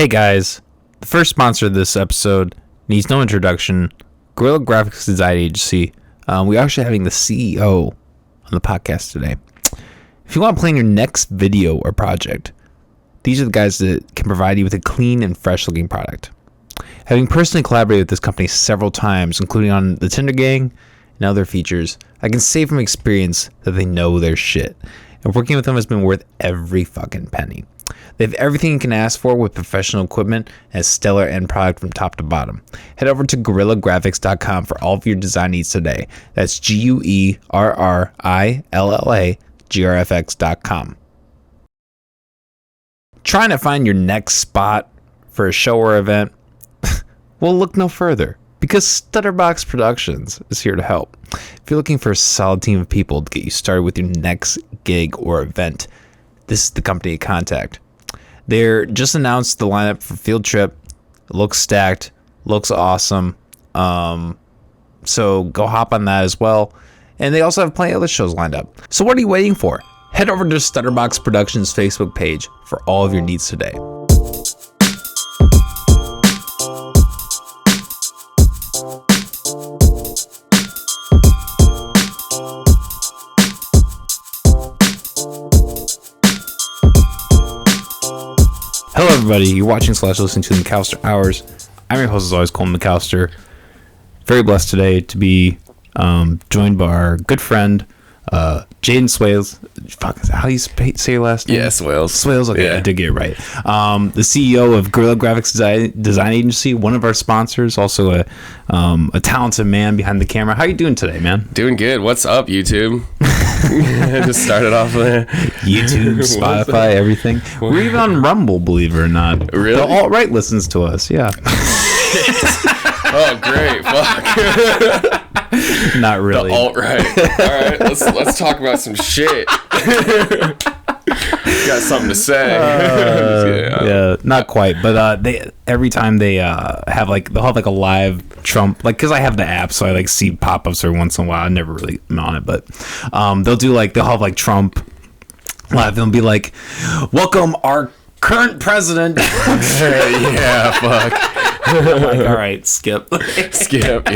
Hey guys, the first sponsor of this episode needs no introduction. Guerilla Graphics Design Agency. We're actually having the CEO on the podcast today. If you want to plan your next video or project, these are the guys that can provide you with a clean and fresh looking product. Having personally collaborated with this company several times, including on the Tinder Gang and other features, I can say from experience that they know their shit. And working with them has been worth every fucking penny. They have everything you can ask for with professional equipment and a stellar end product from top to bottom. Head over to GuerillaGraphics.com for all of your design needs today. That's GuerrillaGraphics.com. Trying to find your next spot for a show or event? Well, look no further, because Stutterbox Productions is here to help. If you're looking for a solid team of people to get you started with your next gig or event, this is the company to contact. They're just announced the lineup for Field Trip. It looks stacked, looks awesome. So go hop on that as well. And they also have plenty of other shows lined up. So what are you waiting for? Head over to Stutterbox Productions Facebook page for all of your needs today. Hello everybody, you're watching / listening to the McAllister Hours. I'm your host as always, Colin McAllister. Very blessed today to be joined by our good friend, Jaydn Swailes. Fuck, is that how you say your last name? Yeah, Swailes. Swailes, okay, yeah. I did get it right. The CEO of Guerilla Graphics Design Agency, one of our sponsors, also a talented man behind the camera. How you doing today, man? Doing good. What's up, YouTube? Just started off there. YouTube, Spotify, everything. We're even on Rumble, believe it or not. Really? The alt-right listens to us, yeah. Oh, great. Fuck. Not really. The alt-right. All right, let's talk about some shit. Got something to say. Yeah, not quite, but they every time they they'll have like a live Trump, like, because I have the app, so I like see pop-ups every once in a while. I never really am on it, but they'll have like Trump live. They'll be like, "Welcome our current president." Yeah, fuck. I'm like, all right, skip. Yep.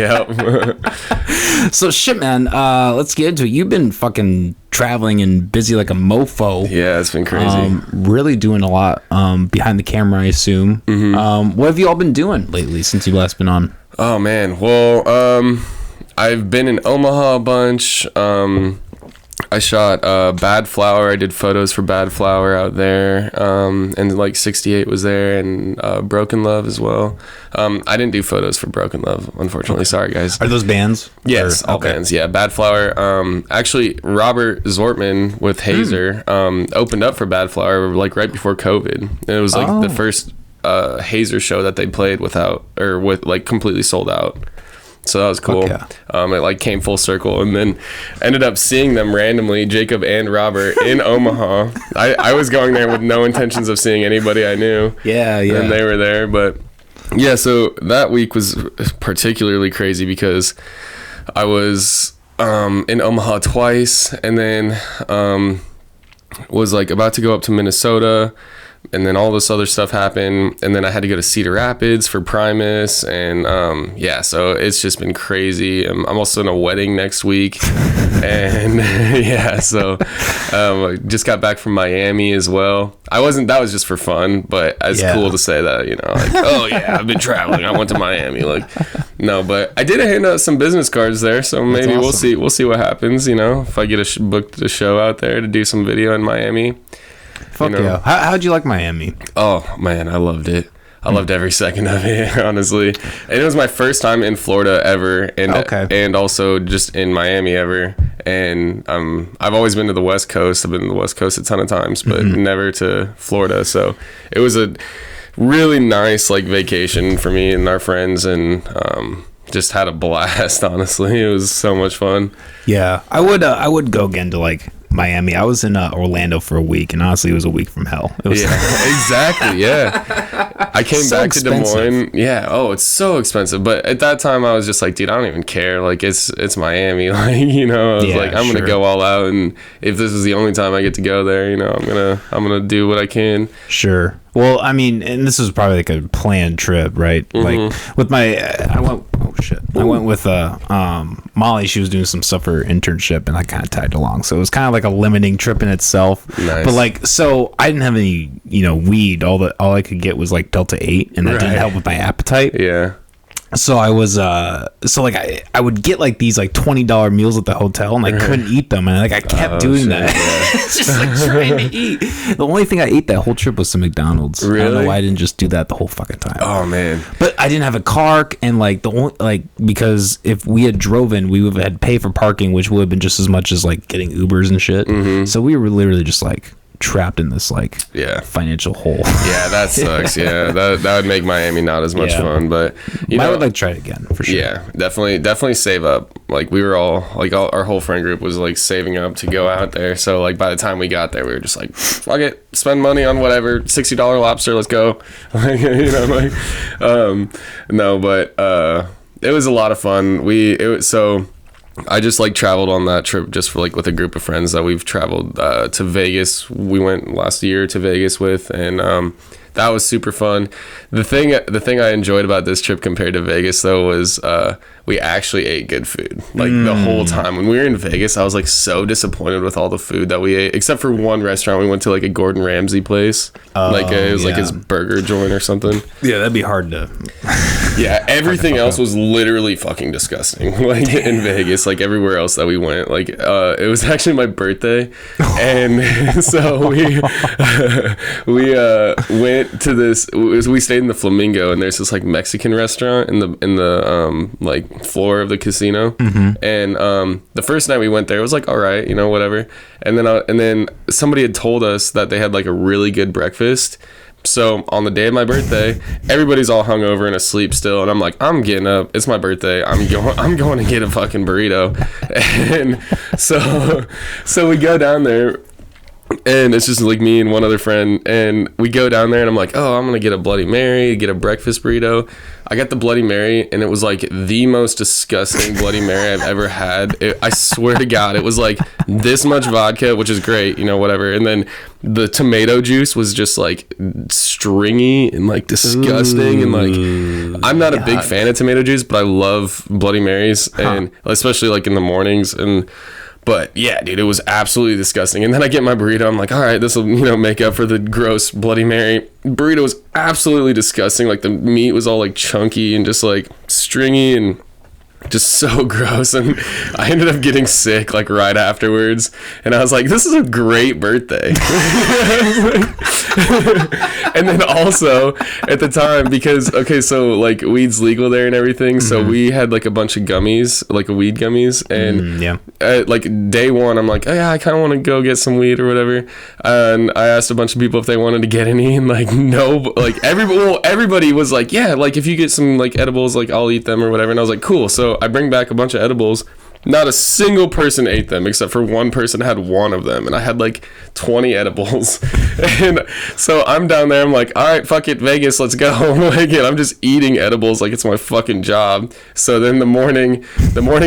So shit, man, let's get into it. You've been fucking traveling and busy like a mofo. Yeah, it's been crazy. Really doing a lot behind the camera, I assume. Mm-hmm. What have you all been doing lately since you've last been on? Oh man, well, I've been in Omaha a bunch. I shot Bad Flower. I did photos for Bad Flower out there, and like 68 was there, and Broken Love as well. I didn't do photos for Broken Love, unfortunately. Okay. Sorry, guys. Are those bands? Yes, all bands. Yeah, Bad Flower. Actually, Robert Zortman with Hazer opened up for Bad Flower like right before COVID. And it was like the first Hazer show that they played with like completely sold out. So that was cool. Yeah. It like came full circle, and then ended up seeing them randomly, Jacob and Robert, in Omaha. I was going there with no intentions of seeing anybody I knew. Yeah. And they were there, but yeah. So that week was particularly crazy because I was in Omaha twice, and then was like about to go up to Minnesota. And then all this other stuff happened, and then I had to go to Cedar Rapids for Primus, and so it's just been crazy. I'm also in a wedding next week, and so I just got back from Miami as well. That was just for fun, but it's cool to say that, like, oh yeah, I've been traveling. I went to Miami, like, no, but I did hand out some business cards there, so maybe awesome. We'll see what happens, if I get booked a show out there to do some video in Miami. Fuck yeah. How'd you like Miami? Oh, man, I loved it. I loved every second of it, honestly. And it was my first time in Florida ever, and also just in Miami ever. And I've always been to the West Coast. I've been to the West Coast a ton of times, but never to Florida. So it was a really nice like vacation for me and our friends, and just had a blast, honestly. It was so much fun. Yeah, I would go again to like Miami. I was in Orlando for a week, and honestly, it was a week from hell. It was exactly. Yeah, I came So back expensive. to Des Moines. Yeah. Oh, it's so expensive. But at that time, I was just like, dude, I don't even care. Like, it's Miami. Like, I was Yeah, like, I'm sure. gonna go all out, and if this is the only time I get to go there, I'm gonna do what I can. Sure. Well, I mean, and this was probably like a planned trip, right? Like with my, I went. Oh shit! I went with Molly. She was doing some stuff for her internship, and I kind of tagged along. So it was kind of like a limiting trip in itself. Nice. But like, so I didn't have any, weed. All I could get was like Delta 8, and that didn't Right. help with my appetite. Yeah. So I was I would get like these like $20 meals at the hotel, and I couldn't eat them, and like I kept doing that. It's just like trying to eat. The only thing I ate that whole trip was some McDonald's. I don't know Really? why I didn't just do that the whole fucking time. Oh man. But I didn't have a car, and like because if we had driven, we would have had to pay for parking, which would have been just as much as like getting Ubers and shit. So we were literally just like trapped in this like financial hole. Yeah, that sucks. Yeah, that would make Miami not as much fun. But I would like to try it again for sure. Yeah, definitely save up. Like we were all our whole friend group was like saving up to go out there. So like by the time we got there, we were just like, fuck it, spend money on whatever, $60 lobster, let's go. Like no, but it was a lot of fun. So I just like traveled on that trip just for like with a group of friends that we've traveled to Vegas. We went last year to Vegas with, and that was super fun. The thing I enjoyed about this trip compared to Vegas though was we actually ate good food like the whole time. When we were in Vegas, I was like so disappointed with all the food that we ate, except for one restaurant. We went to like a Gordon Ramsay place, it was like his burger joint or something. Yeah, that'd be hard to. Yeah, everything else was literally fucking disgusting. Like in Vegas, like everywhere else that we went. Like it was actually my birthday, and so we went to this. We stayed in the Flamingo, and there's this like Mexican restaurant in the like floor of the casino. And the first night we went there, it was like all right, whatever. And then somebody had told us that they had like a really good breakfast. So on the day of my birthday, everybody's all hungover and asleep still, and I'm like, I'm getting up. It's my birthday. I'm going to get a fucking burrito. And so we go down there, and it's just like me and one other friend, and we go down there, and I'm like, oh, I'm gonna get a Bloody Mary, get a breakfast burrito. I got the Bloody Mary, and it was like the most disgusting Bloody Mary I've ever had. I swear to God, it was like this much vodka, which is great, whatever. And then the tomato juice was just like stringy and like disgusting. And like, I'm not a big fan of tomato juice, but I love Bloody Marys, and especially like in the mornings. But yeah, dude, it was absolutely disgusting. And then I get my burrito. I'm like, all right, this will, make up for the gross Bloody Mary. Burrito was absolutely disgusting. Like the meat was all like chunky and just like stringy and just so gross. And I ended up getting sick like right afterwards. And I was like, this is a great birthday. And then also at the time, because so like weed's legal there and everything, so we had like a bunch of gummies, like weed gummies, and like day one I'm like, oh yeah, I kind of want to go get some weed or whatever, and I asked a bunch of people if they wanted to get any, and like no, like everybody was like, yeah, like if you get some like edibles, like I'll eat them or whatever. And I was like, cool. So I bring back a bunch of edibles. Not a single person ate them except for one person had one of them, and I had like 20 edibles. And so I'm down there, I'm like, all right, fuck it, Vegas, let's go. Like, and I'm just eating edibles like it's my fucking job. So then the morning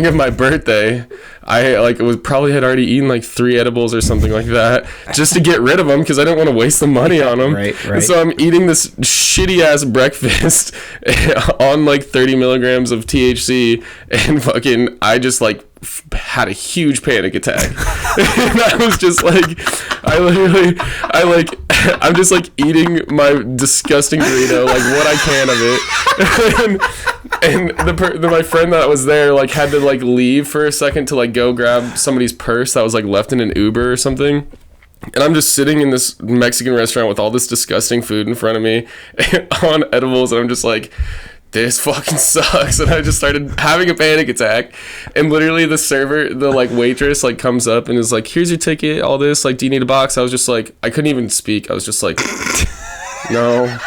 of my birthday, I like probably had already eaten like 3 edibles or something like that just to get rid of them because I didn't want to waste the money on them. Right. And so I'm eating this shitty ass breakfast on like 30 milligrams of THC, and fucking I just like had a huge panic attack. And I was just like, I'm just like eating my disgusting burrito, like what I can of it. And my friend that was there like had to like leave for a second to like go grab somebody's purse that was like left in an Uber or something. And I'm just sitting in this Mexican restaurant with all this disgusting food in front of me on edibles, and I'm just like, this fucking sucks. And I just started having a panic attack, and literally the like waitress like comes up and is like, here's your ticket, all this, like, do you need a box? I was just like, I couldn't even speak. I was just like, no.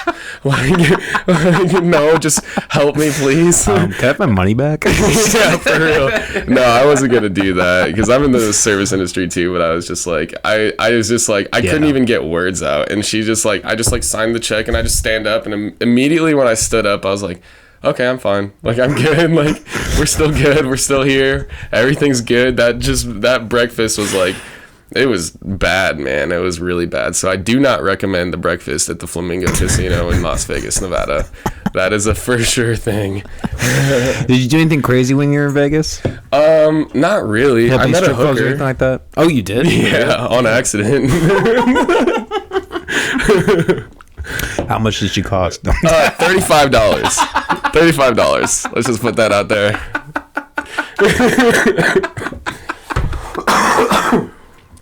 like, no, just help me, please. Can I have my money back? Yeah, for real. No, I wasn't gonna do that because I'm in the service industry too. But I was just like, I was just like, I couldn't even get words out. And she just like, I just like signed the check and I just stand up. And immediately when I stood up, I was like, okay, I'm fine. Like, I'm good. Like, we're still good. We're still here. Everything's good. That breakfast was like, it was bad, man. It was really bad. So I do not recommend the breakfast at the Flamingo Casino in Las Vegas, Nevada. That is a for sure thing. Did you do anything crazy when you were in Vegas? Not really. I met a Or hooker. anything like that? Oh, you did? Yeah, on accident. How much did she cost? $35. $35. Let's just put that out there.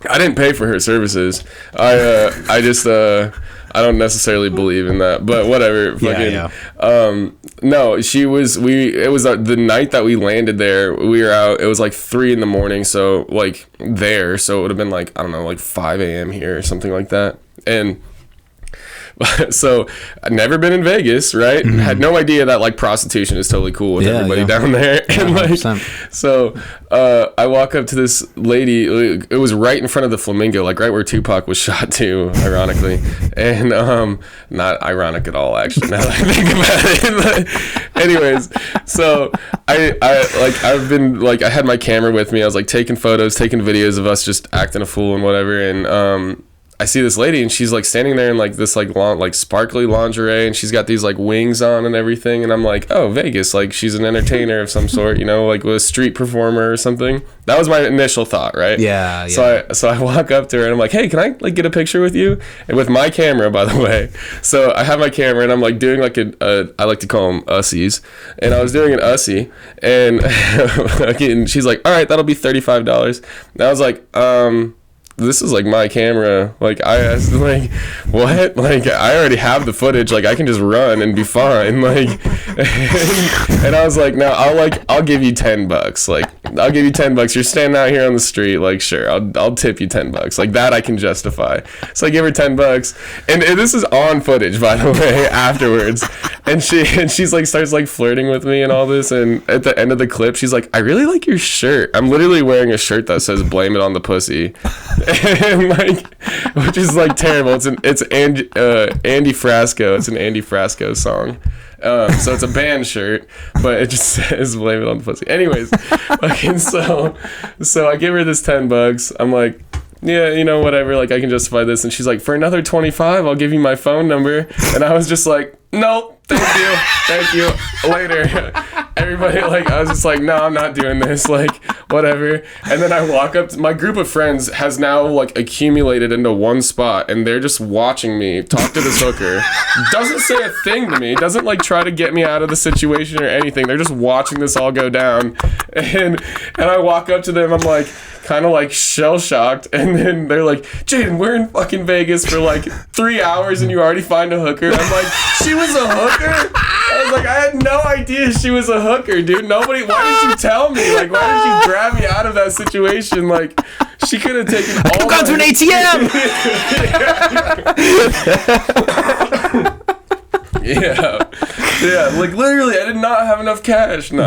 I didn't pay for her services. I just I don't necessarily believe in that, but whatever. No, it was the night that we landed there. We were out. It was like 3 a.m. So like there. So it would have been like, I don't know, like 5 a.m. here or something like that. And so I'd never been in Vegas, right? Mm-hmm. Had no idea that like prostitution is totally cool with everybody down there. And like, so I walk up to this lady. It was right in front of the Flamingo, like right where Tupac was shot too, ironically, and not ironic at all, actually. Now that I think about it. Anyways, so I've been like, I had my camera with me. I was like taking photos, taking videos of us just acting a fool and whatever, and I see this lady and she's like standing there in like this like sparkly lingerie and she's got these like wings on and everything, and I'm like, oh, Vegas, like she's an entertainer of some sort, you know, like a street performer or something. That was my initial thought, right? Yeah. So I walk up to her and I'm like, hey, can I like get a picture with you? And with my camera, by the way. So I have my camera and I'm like doing like I like to call them ussies, and I was doing an ussie, and again, she's like, all right, that'll be $35. And I was like, this is like my camera. Like I asked, like, what? Like I already have the footage. Like I can just run and be fine. Like, and I was like, no, I'll give you $10. Like I'll give you $10. You're standing out here on the street. Like sure, I'll tip you $10. Like that I can justify. So I give her $10, and this is on footage, by the way, afterwards. And she's like starts like flirting with me and all this. And at the end of the clip, she's like, I really like your shirt. I'm literally wearing a shirt that says "Blame it on the pussy." And like, which is like terrible. It's Andy Frasco. It's an Andy Frasco song. So it's a band shirt, but it just says "Blame it on the pussy." Anyways, okay, so I give her this $10. I'm like, yeah, you know, whatever. Like I can justify this, and she's like, for another $25, I'll give you my phone number. And I was just like, no, thank you, later. Everybody, like, I was just like, no, I'm not doing this, like, whatever. And then I walk up to my group of friends has now like accumulated into one spot, and they're just watching me talk to this hooker. Doesn't say a thing to me, doesn't like try to get me out of the situation or anything. They're just watching this all go down. And I walk up to them, I'm like kind of like shell shocked, and then they're like, Jaydn, we're in fucking Vegas for like 3 hours and you already find a hooker. I'm like, she was a hooker? I was like, I had no idea she was a hooker, dude. Why didn't you tell me? Like, why did you grab me out of that situation? Like, she could have taken all gone to an ATM! Yeah, like literally, I did not have enough cash. No.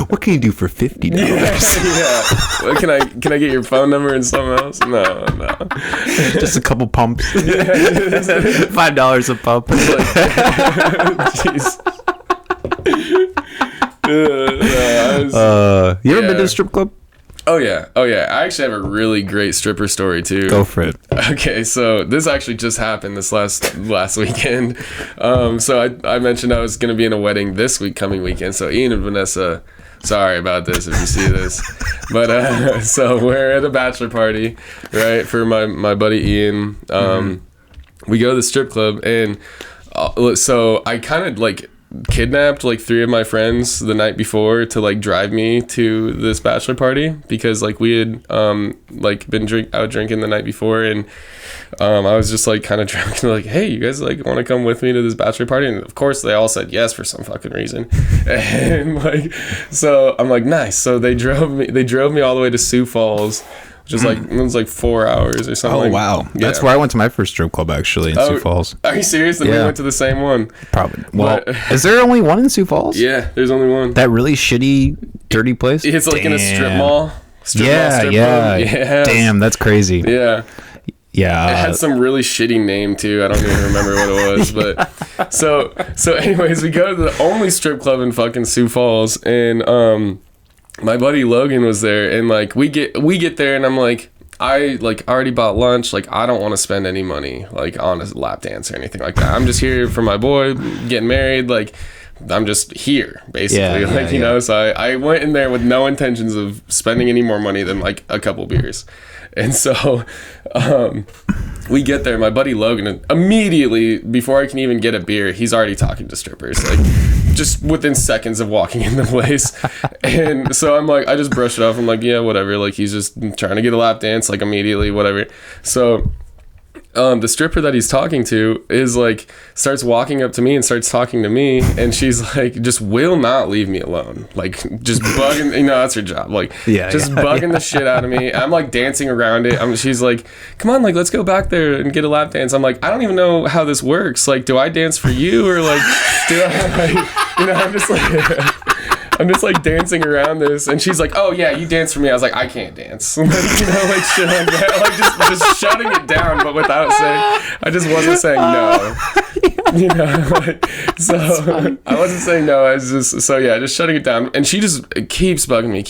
What can you do for $50? Yeah. Well, can I get your phone number and something else? No. Just a couple pumps. $5 a pump. Jeez. You ever been to a strip club? Oh yeah. I actually have a really great stripper story too. Go for it. Okay, so this actually just happened this last weekend. So I mentioned I was going to be in a wedding this coming weekend. So Ian and Vanessa, sorry about this if you see this, but so we're at a bachelor party, right, for my buddy Ian. We go to the strip club, and so I kind of like kidnapped like 3 of my friends the night before to like drive me to this bachelor party, because like we had like been out drinking the night before, and I was just like kind of drunk and like, hey, you guys like want to come with me to this bachelor party? And of course they all said yes for some fucking reason. And like, so I'm like, nice. So they drove me all the way to Sioux Falls, which is like, it was like 4 hours or something. Oh, wow. That's where I went to my first strip club, actually, in Sioux Falls. Are you serious? Then we went to the same one. Probably. Well, is there only one in Sioux Falls? Yeah, there's only one. That really shitty, dirty place? It's like in a strip mall. Yeah. Damn, that's crazy. Yeah. Yeah. It had some really shitty name too. I don't even remember what it was. But so anyways, we go to the only strip club in fucking Sioux Falls, and my buddy Logan was there, and like we get there, and I'm like, I like already bought lunch. Like, I don't want to spend any money like on a lap dance or anything like that. I'm just here for my boy getting married. Like, I'm just here basically. You know. So I went in there with no intentions of spending any more money than like a couple beers. And so we get there. My buddy Logan, immediately before I can even get a beer, he's already talking to strippers, like just within seconds of walking in the place. And so I'm like, I just brush it off. I'm like, yeah, whatever. Like, he's just trying to get a lap dance, like immediately, whatever. So the stripper that he's talking to is like, starts walking up to me and starts talking to me, and she's like, just will not leave me alone, like just bugging, you know, that's her job, like bugging the shit out of me. I'm like dancing around it. She's like, come on, like let's go back there and get a lap dance. I'm like, I don't even know how this works. Like, do I dance for you, or like do I, like, you know, I'm just like dancing around this, and she's like, oh yeah, you dance for me. I was like, I can't dance. Like, you know, like shit like that, like just shutting it down, but without saying, I just wasn't saying no. You know, like, so I wasn't saying no. I was just, so yeah, just shutting it down. And she just keeps bugging me.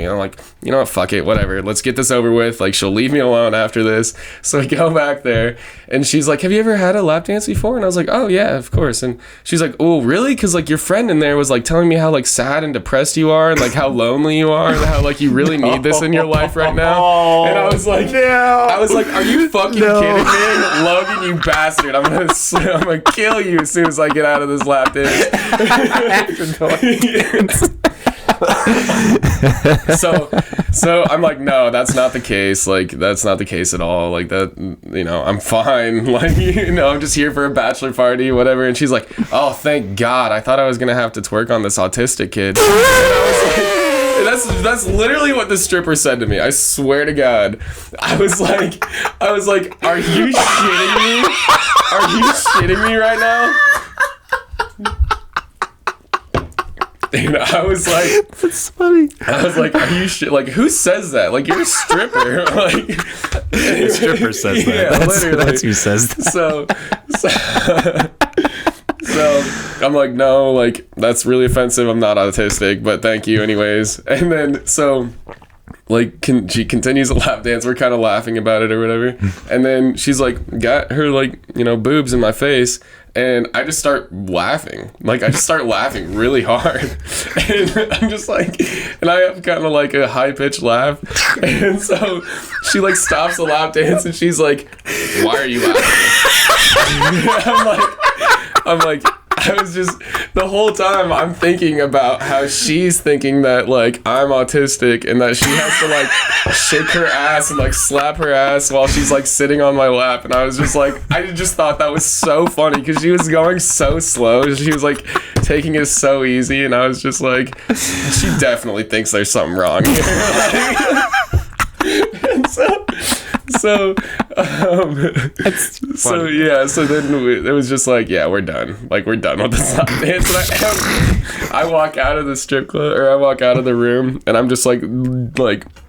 I'm like, you know what, fuck it, whatever. Let's get this over with. Like, she'll leave me alone after this. So I go back there, and she's like, have you ever had a lap dance before? And I was like, oh yeah, of course. And she's like, oh really? Because like your friend in there was like telling me how like sad and depressed you are, and like how lonely you are, and how like you really need this in your life right now. And I was like, are you fucking kidding me, Logan, you bastard? I'm gonna kill you as soon as I get out of this lap dance. So I'm like, no, that's not the case. Like, that's not the case at all. Like, that, you know, I'm fine. Like, you know, I'm just here for a bachelor party, whatever. And she's like, oh, thank God. I thought I was gonna have to twerk on this autistic kid. And I was like, that's literally what the stripper said to me. I swear to God. I was like, are you shitting me? Are you shitting me right now? And I was like, that's funny. I was like, are you like, who says that? Like, you're a stripper. Like, the stripper says that. Yeah, that's who says that. So I'm like, no, like, that's really offensive. I'm not autistic, but thank you anyways. And then so like she continues a lap dance. We're kind of laughing about it or whatever. And then she's like, got her like, you know, boobs in my face. And I just start laughing. Like, I just start laughing really hard. And I'm just like, and I have kind of like a high-pitched laugh. And so she like stops the lap dance, and she's like, why are you laughing? I'm like, I was just, the whole time I'm thinking about how she's thinking that like I'm autistic, and that she has to like shake her ass and like slap her ass while she's like sitting on my lap. And I was just like, I just thought that was so funny, because she was going so slow. She was like taking it so easy, and I was just like, she definitely thinks there's something wrong here. And so then it was just like, yeah, we're done. Like, we're done with this lap dance. And I walk out of the strip club, or I walk out of the room, and I'm just like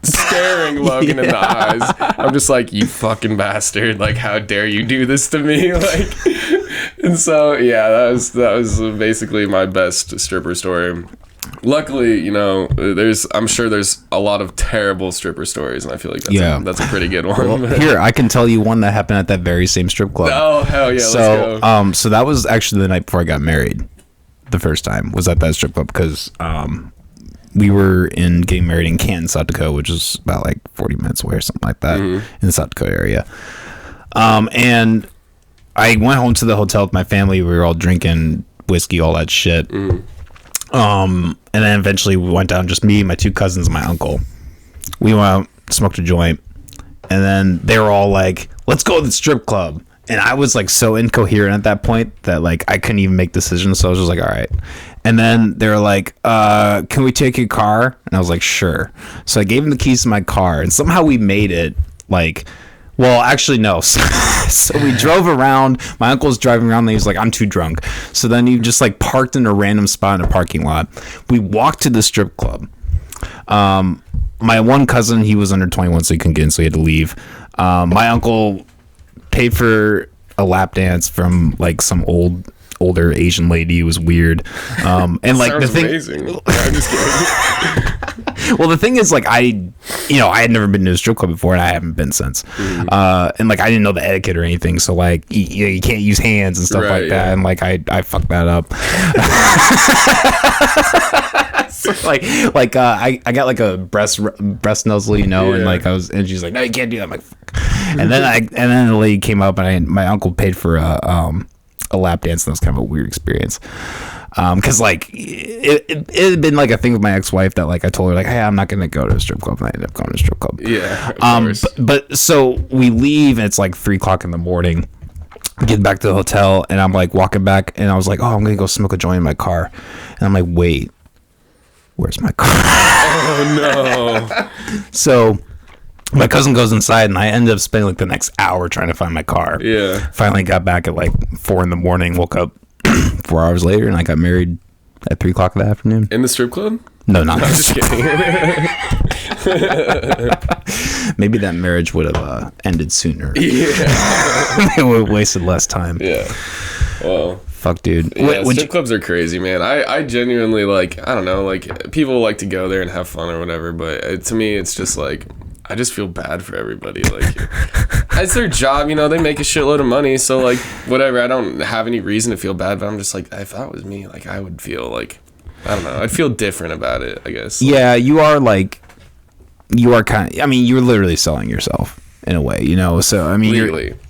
staring Logan in the eyes. I'm just like, you fucking bastard. Like, how dare you do this to me? Like, and so, yeah, that was basically my best stripper story. Luckily, you know, I'm sure there's a lot of terrible stripper stories, and I feel like that's a pretty good one. Well, here, I can tell you one that happened at that very same strip club. Oh, hell yeah, so, let's go. So that was actually the night before I got married. The first time was at that strip club, because we were getting married in Canton, South Dakota, which is about like 40 minutes away or something like that, in the South Dakota area. And I went home to the hotel with my family. We were all drinking whiskey, all that shit. And then eventually we went down, just me, my two cousins, and my uncle. We went out, smoked a joint, and then they were all like, let's go to the strip club. and I was like so incoherent at that point that like I couldn't even make decisions. So I was just like, all right. And then they were like, can we take your car? And I was like, sure. So I gave him the keys to my car, and somehow we made it like, well, actually, no. So we drove around. My uncle was driving around, and he was like, I'm too drunk. So then he just like parked in a random spot in a parking lot. We walked to the strip club. My one cousin, he was under 21, so he couldn't get in, so he had to leave. My uncle paid for a lap dance from like some older Asian lady. It was weird. And like the thing, amazing. No, I'm just kidding. well, the thing is, like, I had never been to a strip club before, and I haven't been since. And like I didn't know the etiquette or anything, so like you can't use hands and stuff like that, and like I fucked that up. So, I got like a breast nuzzle, and like and she's like, no, you can't do that. I'm like, fuck. And then the lady came up, and my uncle paid for a lap dance, and that was kind of a weird experience. Because like it had been like a thing with my ex-wife that like I told her like, hey, I'm not gonna go to a strip club, and I ended up going to a strip club. Yeah, of course. But so we leave, and it's like 3:00 in the morning. Get back to the hotel, and I'm like walking back, and I was like, oh, I'm gonna go smoke a joint in my car, and I'm like, wait, where's my car? Oh no. So my cousin goes inside, and I ended up spending like the next hour trying to find my car. Yeah. Finally got back at like 4 in the morning, woke up 4 hours later, and I got married at 3:00 in the afternoon. In the strip club? No, not I'm just kidding. Maybe that marriage would have ended sooner. Yeah. It would have wasted less time. Yeah. Well. Fuck, dude. Yeah, strip clubs are crazy, man. I genuinely, like, I don't know, like, people like to go there and have fun or whatever, but to me, it's just like, I just feel bad for everybody. Like, it's their job, they make a shitload of money, so, like, whatever. I don't have any reason to feel bad, but I'm just like, if that was me, like, I would feel like, I don't know, I'd feel different about it, I guess. Yeah, you are kind of, I mean, you're literally selling yourself in a way, so, I mean,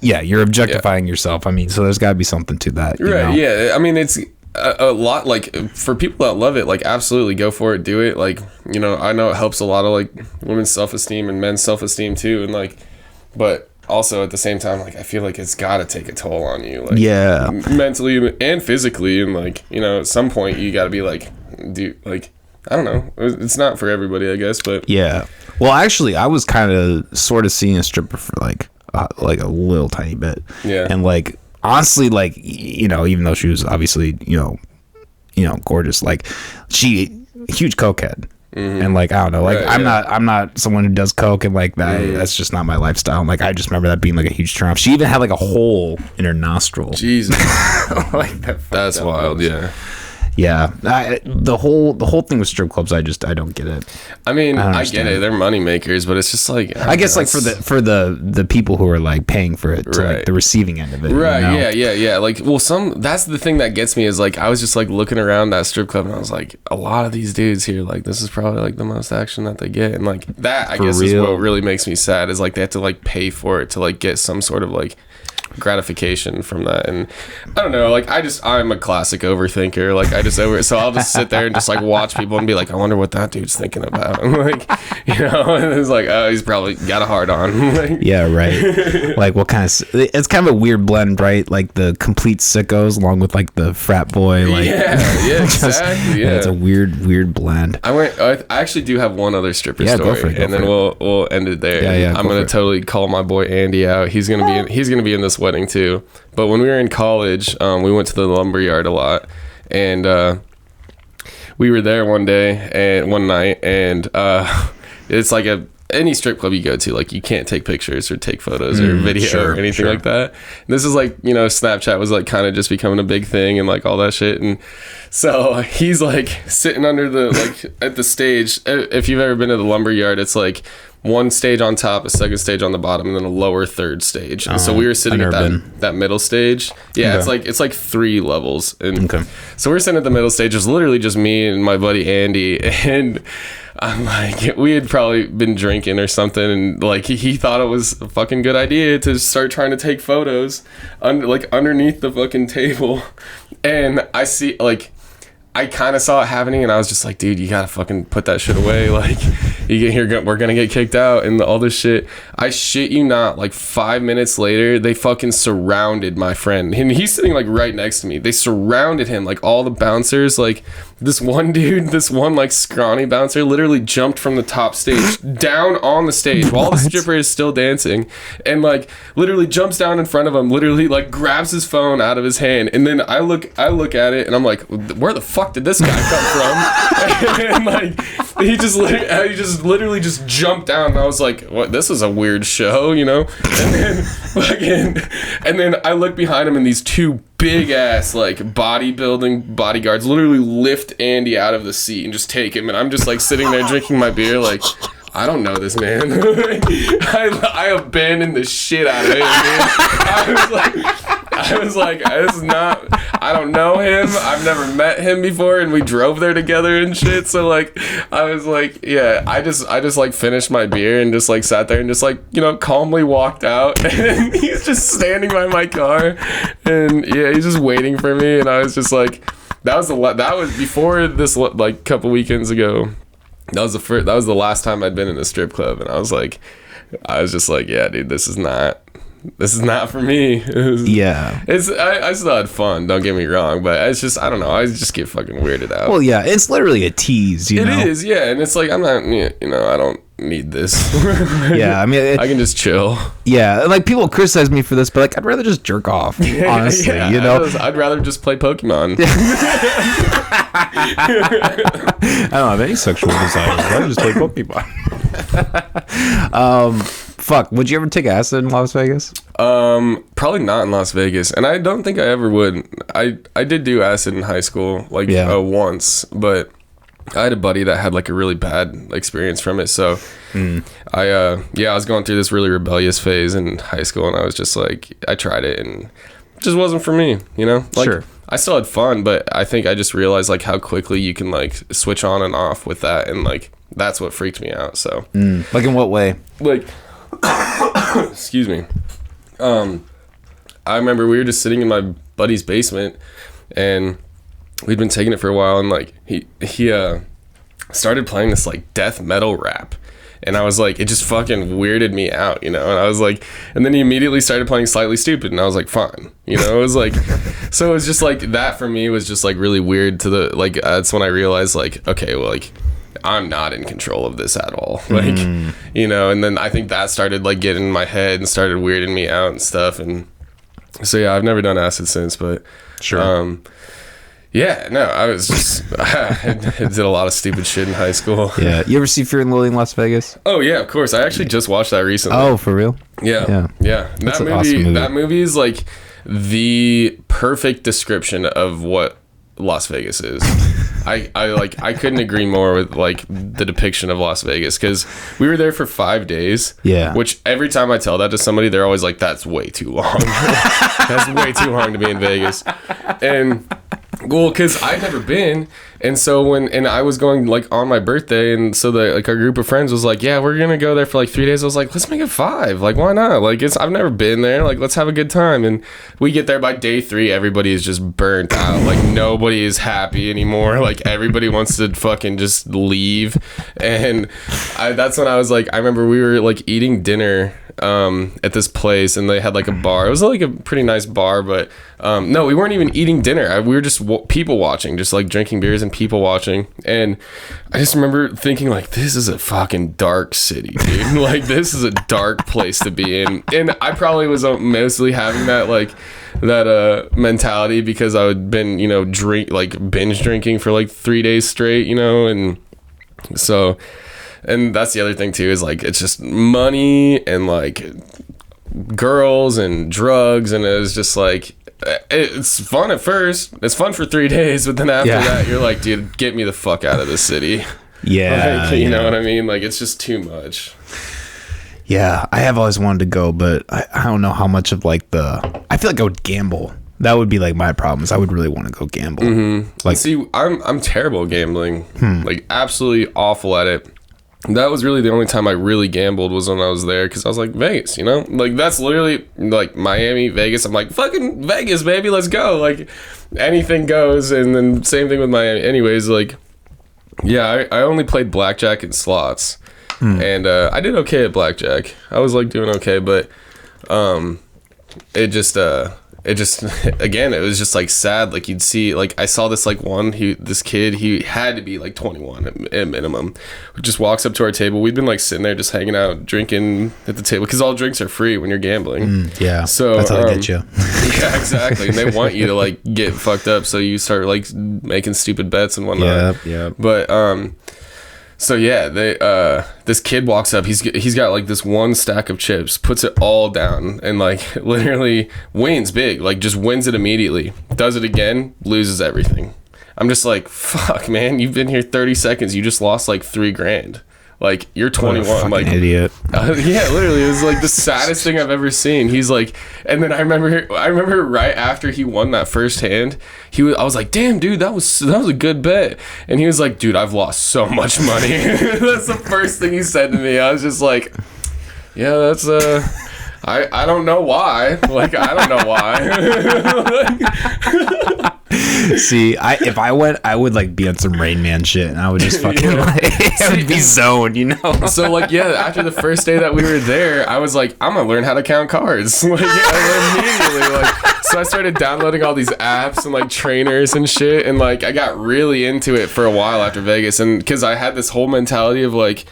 you're objectifying yourself. I mean, so there's got to be something to that. Right, yeah. I mean, it's a lot, like, for people that love it, like, absolutely go for it, do it. Like, I know it helps a lot of, like, women's self-esteem and men's self-esteem too, and, like, but also at the same time, like, I feel like it's got to take a toll on you, like, yeah, mentally and physically, and, like, at some point you got to be like, dude, like, I don't know, it's not for everybody, I guess, but yeah. Well, actually, I was kind of sort of seeing a stripper for like a little tiny bit, yeah, and like honestly, like, even though she was obviously gorgeous, like, she huge cokehead. Mm-hmm. And like, I don't know, like, right, I'm not someone who does coke, and like that, that's just not my lifestyle. And like, I just remember that being like a huge turn off. She even had like a hole in her nostril. Jesus. Like that's wild. Yeah. Yeah, the whole thing with strip clubs, I don't get it. I mean, I get it; they're money makers, but it's just like, I guess like for the people who are like paying for it, to like the receiving end of it, right? Yeah. Like, well, that's the thing that gets me is like I was just like looking around that strip club, and I was like, a lot of these dudes here, like, this is probably like the most action that they get, and like that, I guess, is what really makes me sad is like they have to like pay for it to like get some sort of like gratification from that. And I don't know, like, I'm a classic overthinker, like so I'll just sit there and just like watch people and be like, I wonder what that dude's thinking about. And like, and it's like, oh, he's probably got a hard on. Like, yeah, right. Like, what kind of, it's kind of a weird blend, right? Like the complete sickos along with like the frat boy, like, yeah, exactly. Yeah, it's a weird blend. I actually do have one other stripper story, go for it, then we'll end it there. Yeah, I'm gonna totally call my boy Andy out. He's gonna be in this wedding too. But when we were in college, we went to the lumberyard a lot, and we were there one night, and it's like any strip club you go to, like, you can't take pictures or take photos or video or anything like that. And this is like, Snapchat was like kind of just becoming a big thing and like all that shit. And so he's like sitting under the, like, at the stage. If you've ever been to the lumberyard, it's like one stage on top, a second stage on the bottom, and then a lower third stage. And so we were sitting at that middle stage. Yeah, okay. It's like 3 levels. And so we're sitting at the middle stage. It was literally just me and my buddy Andy, and I'm like, we had probably been drinking or something, and like he thought it was a fucking good idea to start trying to take photos underneath the fucking table. And I kind of saw it happening, and I was just like, dude, you gotta fucking put that shit away. Like, we're gonna get kicked out and all this shit. I shit you not, like 5 minutes later, they fucking surrounded my friend, and he's sitting like right next to me. They surrounded him, like all the bouncers. Like this one dude, this one like scrawny bouncer, literally jumped from the top stage down on the stage while the stripper is still dancing, and like literally jumps down in front of him, literally like grabs his phone out of his hand, and then I look at it and I'm like, where the fuck did this guy come from? And like he just literally just jumped down, and I was like, what, this is a weird show, you know? And then I look behind him, and these two big ass like bodybuilding bodyguards literally lift Andy out of the seat and just take him, and I'm just like sitting there drinking my beer like, I don't know this man. I abandoned the shit out of him, man. I was like, this is not, I don't know him. I've never met him before, and we drove there together and shit. So like, I was like, yeah, I just like finished my beer and just like sat there and just like, you know, calmly walked out. And he's just standing by my car, and yeah, he's just waiting for me. And I was just like, that was before this, like couple weekends ago. That was the last time I'd been in a strip club, and I was just like, yeah, dude, this is not for me. I still had fun, don't get me wrong, but it's just, I don't know, I just get fucking weirded out. Well, yeah, it's literally a tease, you know? It is, yeah, and it's like, I'm not, you know, I don't need this. Yeah, I mean, I can just chill. Yeah, like people criticize me for this, but like I'd rather just jerk off, honestly. Yeah, you know, I'd rather just play Pokemon. I don't have any sexual desires. I just play Pokemon. Fuck, would you ever take acid in Las Vegas? Probably not in Las Vegas, and I don't think I ever would. I did do acid in high school, like once, but I had a buddy that had like a really bad experience from it. So I was going through this really rebellious phase in high school, and I was just like, I tried it and it just wasn't for me, you know? Like, sure. I still had fun, but I think I just realized like how quickly you can like switch on and off with that, and like that's what freaked me out. So like in what way? Like excuse me. I remember we were just sitting in my buddy's basement, and we'd been taking it for a while, and like he started playing this like death metal rap, and I was like, it just fucking weirded me out, you know? And I was like, and then he immediately started playing Slightly Stupid, and I was like, fine, you know? It was like, so it was just like, that for me was just like really weird to the, like, that's when I realized like, okay, well, like, I'm not in control of this at all, like, you know? And then I think that started like getting in my head and started weirding me out and stuff. And so yeah, I've never done acid since, but sure. Yeah, no, I was just, I did a lot of stupid shit in high school. Yeah. You ever see Fear and Loathing in Las Vegas? Oh, yeah, of course. I actually just watched that recently. Oh, for real? Yeah. That's an awesome movie. That movie is like the perfect description of what Las Vegas is. I couldn't agree more with like the depiction of Las Vegas, because we were there for 5 days. Yeah. Which every time I tell that to somebody, they're always like, that's way too long. That's way too long to be in Vegas. And well, because I'd never been, and so and I was going like on my birthday, and so like our group of friends was like, yeah, we're gonna go there for like 3 days. I was like, let's make it 5. Like, why not? Like, I've never been there. Like, let's have a good time. And we get there by day 3, everybody is just burnt out. Like, nobody is happy anymore. Like, everybody wants to fucking just leave. And that's when I was like, I remember we were like eating dinner at this place, and they had like a bar. It was like a pretty nice bar, but no, we weren't even eating dinner. We were just people watching, just like drinking beers and people watching. And I just remember thinking like, this is a fucking dark city, dude. Like, this is a dark place to be in. And I probably was mostly having that like that mentality because I had been, you know, binge drinking for like 3 days straight, you know. And so, and that's the other thing too, is like, it's just money and like girls and drugs, and it was just like, it's fun at first. It's fun for 3 days, but then after that, you're like, dude, get me the fuck out of this city. Yeah. Like, you know what I mean? Like, it's just too much. Yeah, I have always wanted to go, but I don't know how much of like I feel like I would gamble. That would be like my problems. I would really want to go gamble. Mm-hmm. Like, see, I'm terrible at gambling. Like, absolutely awful at it. That was really the only time I really gambled, was when I was there, because I was like, Vegas, you know? Like, that's literally, like, Miami, Vegas. I'm like, fucking Vegas, baby, let's go. Like, anything goes. And then same thing with Miami. Anyways, like, yeah, I only played blackjack and slots. and I did okay at blackjack. I was like doing okay, but it just again, it was just like sad. Like you'd see, like I saw this like this kid, he had to be like 21 at minimum, who just walks up to our table. We'd been like sitting there just hanging out, drinking at the table, because all drinks are free when you're gambling. Yeah, so that's how they get you. Yeah, exactly. And they want you to like get fucked up, so you start like making stupid bets and whatnot. Yeah. But so yeah, this kid walks up. He's got like this one stack of chips, puts it all down, and like literally wins big. Like just wins it immediately. Does it again, loses everything. I'm just like, fuck, man. You've been here 30 seconds. You just lost like $3,000. Like you're 21. What a like idiot. Yeah, literally, it was like the saddest thing I've ever seen. He's like, and then I remember right after he won that first hand, I was like, damn, dude, that was a good bet. And he was like, dude, I've lost so much money. That's the first thing he said to me. I was just like, yeah, that's I don't know why. Like I don't know why. See, if I went, I would like be on some Rain Man shit, and I would just fucking I would be zoned, you know. So like, yeah, after the first day that we were there, I was like, I'm gonna learn how to count cards. Like immediately, like, so I started downloading all these apps and like trainers and shit, and like I got really into it for a while after Vegas, and because I had this whole mentality of like,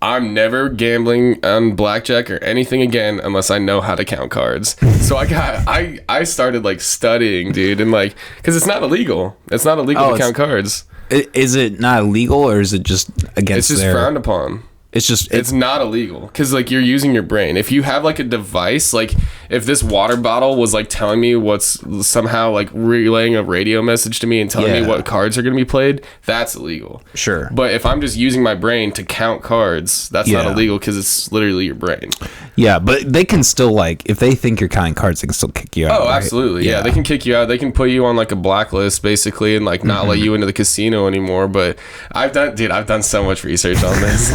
I'm never gambling on blackjack or anything again unless I know how to count cards. So I started like studying, dude, and like, because it's not illegal. It's not illegal to count cards. Is it not illegal, or is it just against? It's just frowned upon. It's not illegal because like you're using your brain. If you have like a device, like if this water bottle was like telling me what's somehow like relaying a radio message to me and telling me what cards are going to be played, that's illegal. Sure. But if I'm just using my brain to count cards, that's not illegal because it's literally your brain. Yeah, but they can still like, if they think you're counting cards, they can still kick you out. Oh, right? absolutely. Yeah, they can kick you out. They can put you on like a blacklist basically and like not let you into the casino anymore. But I've done so much research on this.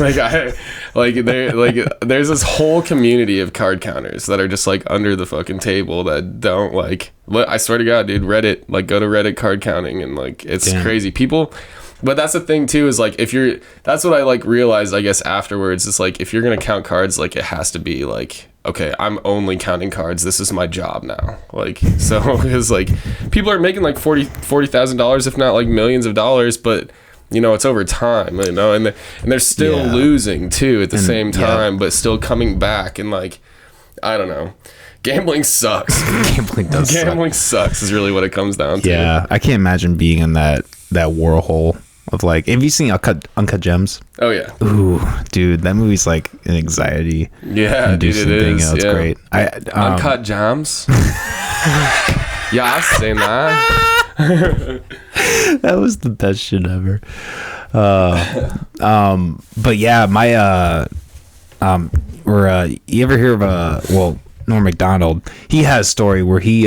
There's this whole community of card counters that are just like under the fucking table that don't like, I swear to God, dude, Reddit, like go to Reddit card counting and like it's crazy. People, but that's the thing too, is like that's what I like realized, I guess, afterwards, is like if you're gonna count cards, like it has to be like, okay, I'm only counting cards, this is my job now. Like, so it's like people are making like $40,000 if not like millions of dollars, but you know, it's over time, you know, and they're still losing too at the same time, but still coming back, and like, I don't know. Gambling sucks. Gambling sucks is really what it comes down to. Yeah, I can't imagine being in that whirlpool of like, have you seen Uncut Gems? Oh yeah. Ooh, dude, that movie's like an anxiety. Yeah, dude, it is. It's great. Uncut Gems. Yeah, I've seen that. That was the best shit ever. But yeah, you ever hear of Norm Macdonald? He has a story where he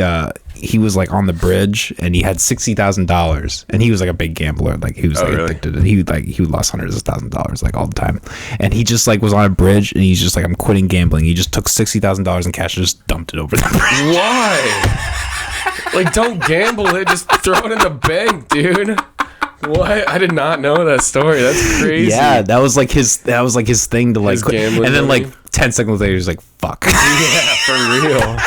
was like on the bridge and he had $60,000, and he was like a big gambler. Like he was addicted. And he lost hundreds of thousands of dollars like all the time. And he just like was on a bridge and he's just like, I'm quitting gambling. He just took $60,000 in cash and just dumped it over the bridge. Why? Like, don't gamble it. Just throw it in the bank, dude. What? I did not know that story. That's crazy. Yeah, that was like his thing to like His quit. gambling And then money? like 10 seconds later he's like, fuck. Yeah, for real.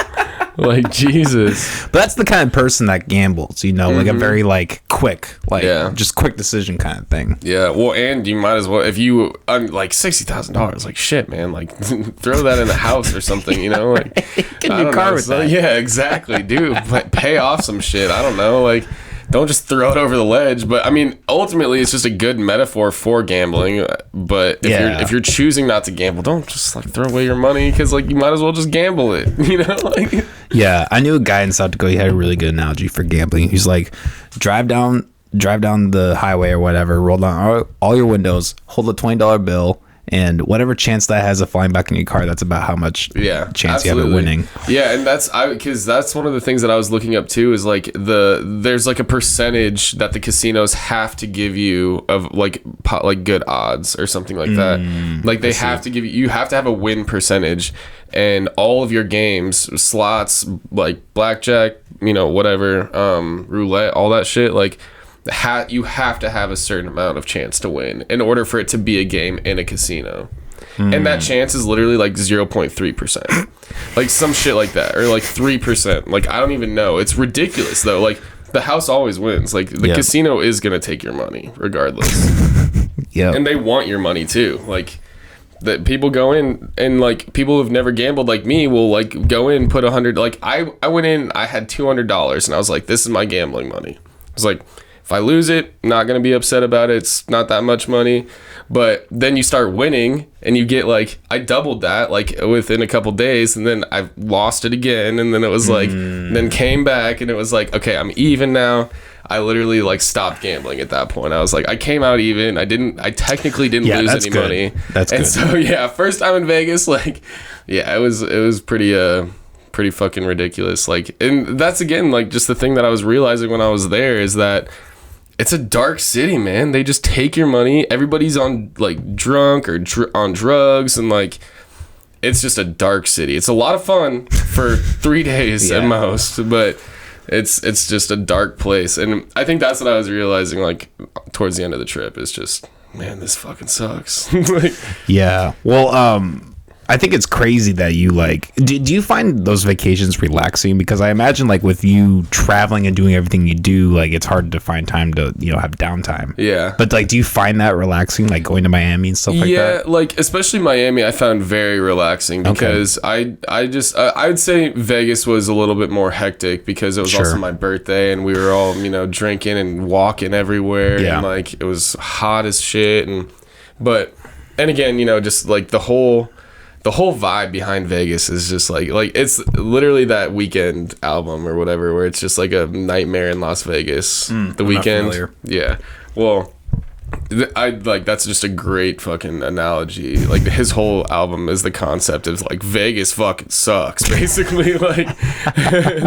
Like, Jesus. But that's the kind of person that gambles, you know, like a very like quick, like just quick decision kind of thing. Yeah, well, and you might as well, if you like $60,000, like shit, man, like throw that in a house or something, you know, like Get in your car with that. Yeah, exactly, dude. Pay off some shit. I don't know, like. Don't just throw it over the ledge. But I mean, ultimately, it's just a good metaphor for gambling. But if you're choosing not to gamble, don't just like throw away your money, because like you might as well just gamble it. You know, like. Yeah, I knew a guy in South Dakota. He had a really good analogy for gambling. He's like, drive down the highway or whatever, roll down all your windows, hold a $20 bill. And whatever chance that has of flying back in your car, that's about how much chance you have of winning. Yeah, and because that's one of the things that I was looking up too, is like there's like a percentage that the casinos have to give you of like good odds or something like that. Like they have to give you have to have a win percentage, and all of your games, slots, like blackjack, you know, whatever, roulette, all that shit, like. You have to have a certain amount of chance to win in order for it to be a game in a casino. and that chance is literally like 0.3%, like some shit like that, or like 3%. Like I don't even know. It's ridiculous though. Like the house always wins. Like the casino is gonna take your money regardless. Yeah, and they want your money too. Like that people go in, and like people who've never gambled like me will like go in, put 100. Like I went in, I had $200, and I was like, this is my gambling money. I was like, if I lose it, not gonna be upset about it. It's not that much money. But then you start winning, and you get like, I doubled that like within a couple days, and then I lost it again, and then it was like, then came back, and it was like, okay, I'm even now. I literally like stopped gambling at that point. I was like, I came out even. I technically didn't lose any money. That's and good. So yeah, first time in Vegas, like, yeah, it was pretty fucking ridiculous. Like, and that's again like just the thing that I was realizing when I was there is that it's a dark city, man. They just take your money. Everybody's on like drunk or on drugs, and like it's just a dark city. It's a lot of fun for 3 days at most, but it's just a dark place. And I think that's what I was realizing like towards the end of the trip is just, man, this fucking sucks. Like, yeah. Well, I think it's crazy that you like do you find those vacations relaxing? Because I imagine like with you traveling and doing everything you do, like it's hard to find time to, you know, have downtime. Yeah. But like, do you find that relaxing, like going to Miami and stuff like that? Yeah, like especially Miami I found very relaxing because I would say Vegas was a little bit more hectic because it was also my birthday, and we were all, you know, drinking and walking everywhere, and like it was hot as shit, and again, you know, just like the whole vibe behind Vegas is just like it's literally that Weekend album or whatever, where it's just like a nightmare in Las Vegas. The Weekend. Yeah. Well, I like that's just a great fucking analogy. Like his whole album is the concept of like Vegas fucking sucks, basically. Like,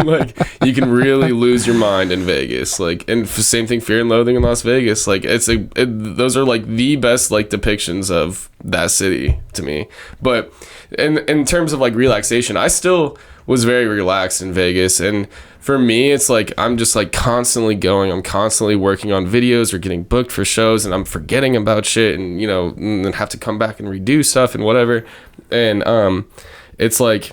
like you can really lose your mind in Vegas. Like, and same thing, Fear and Loathing in Las Vegas. Like, those are like the best like depictions of that city to me. But in terms of like relaxation, I still was very relaxed in Vegas, and for me it's like I'm just like constantly going, I'm constantly working on videos or getting booked for shows, and I'm forgetting about shit, and you know, and then have to come back and redo stuff and whatever. And it's like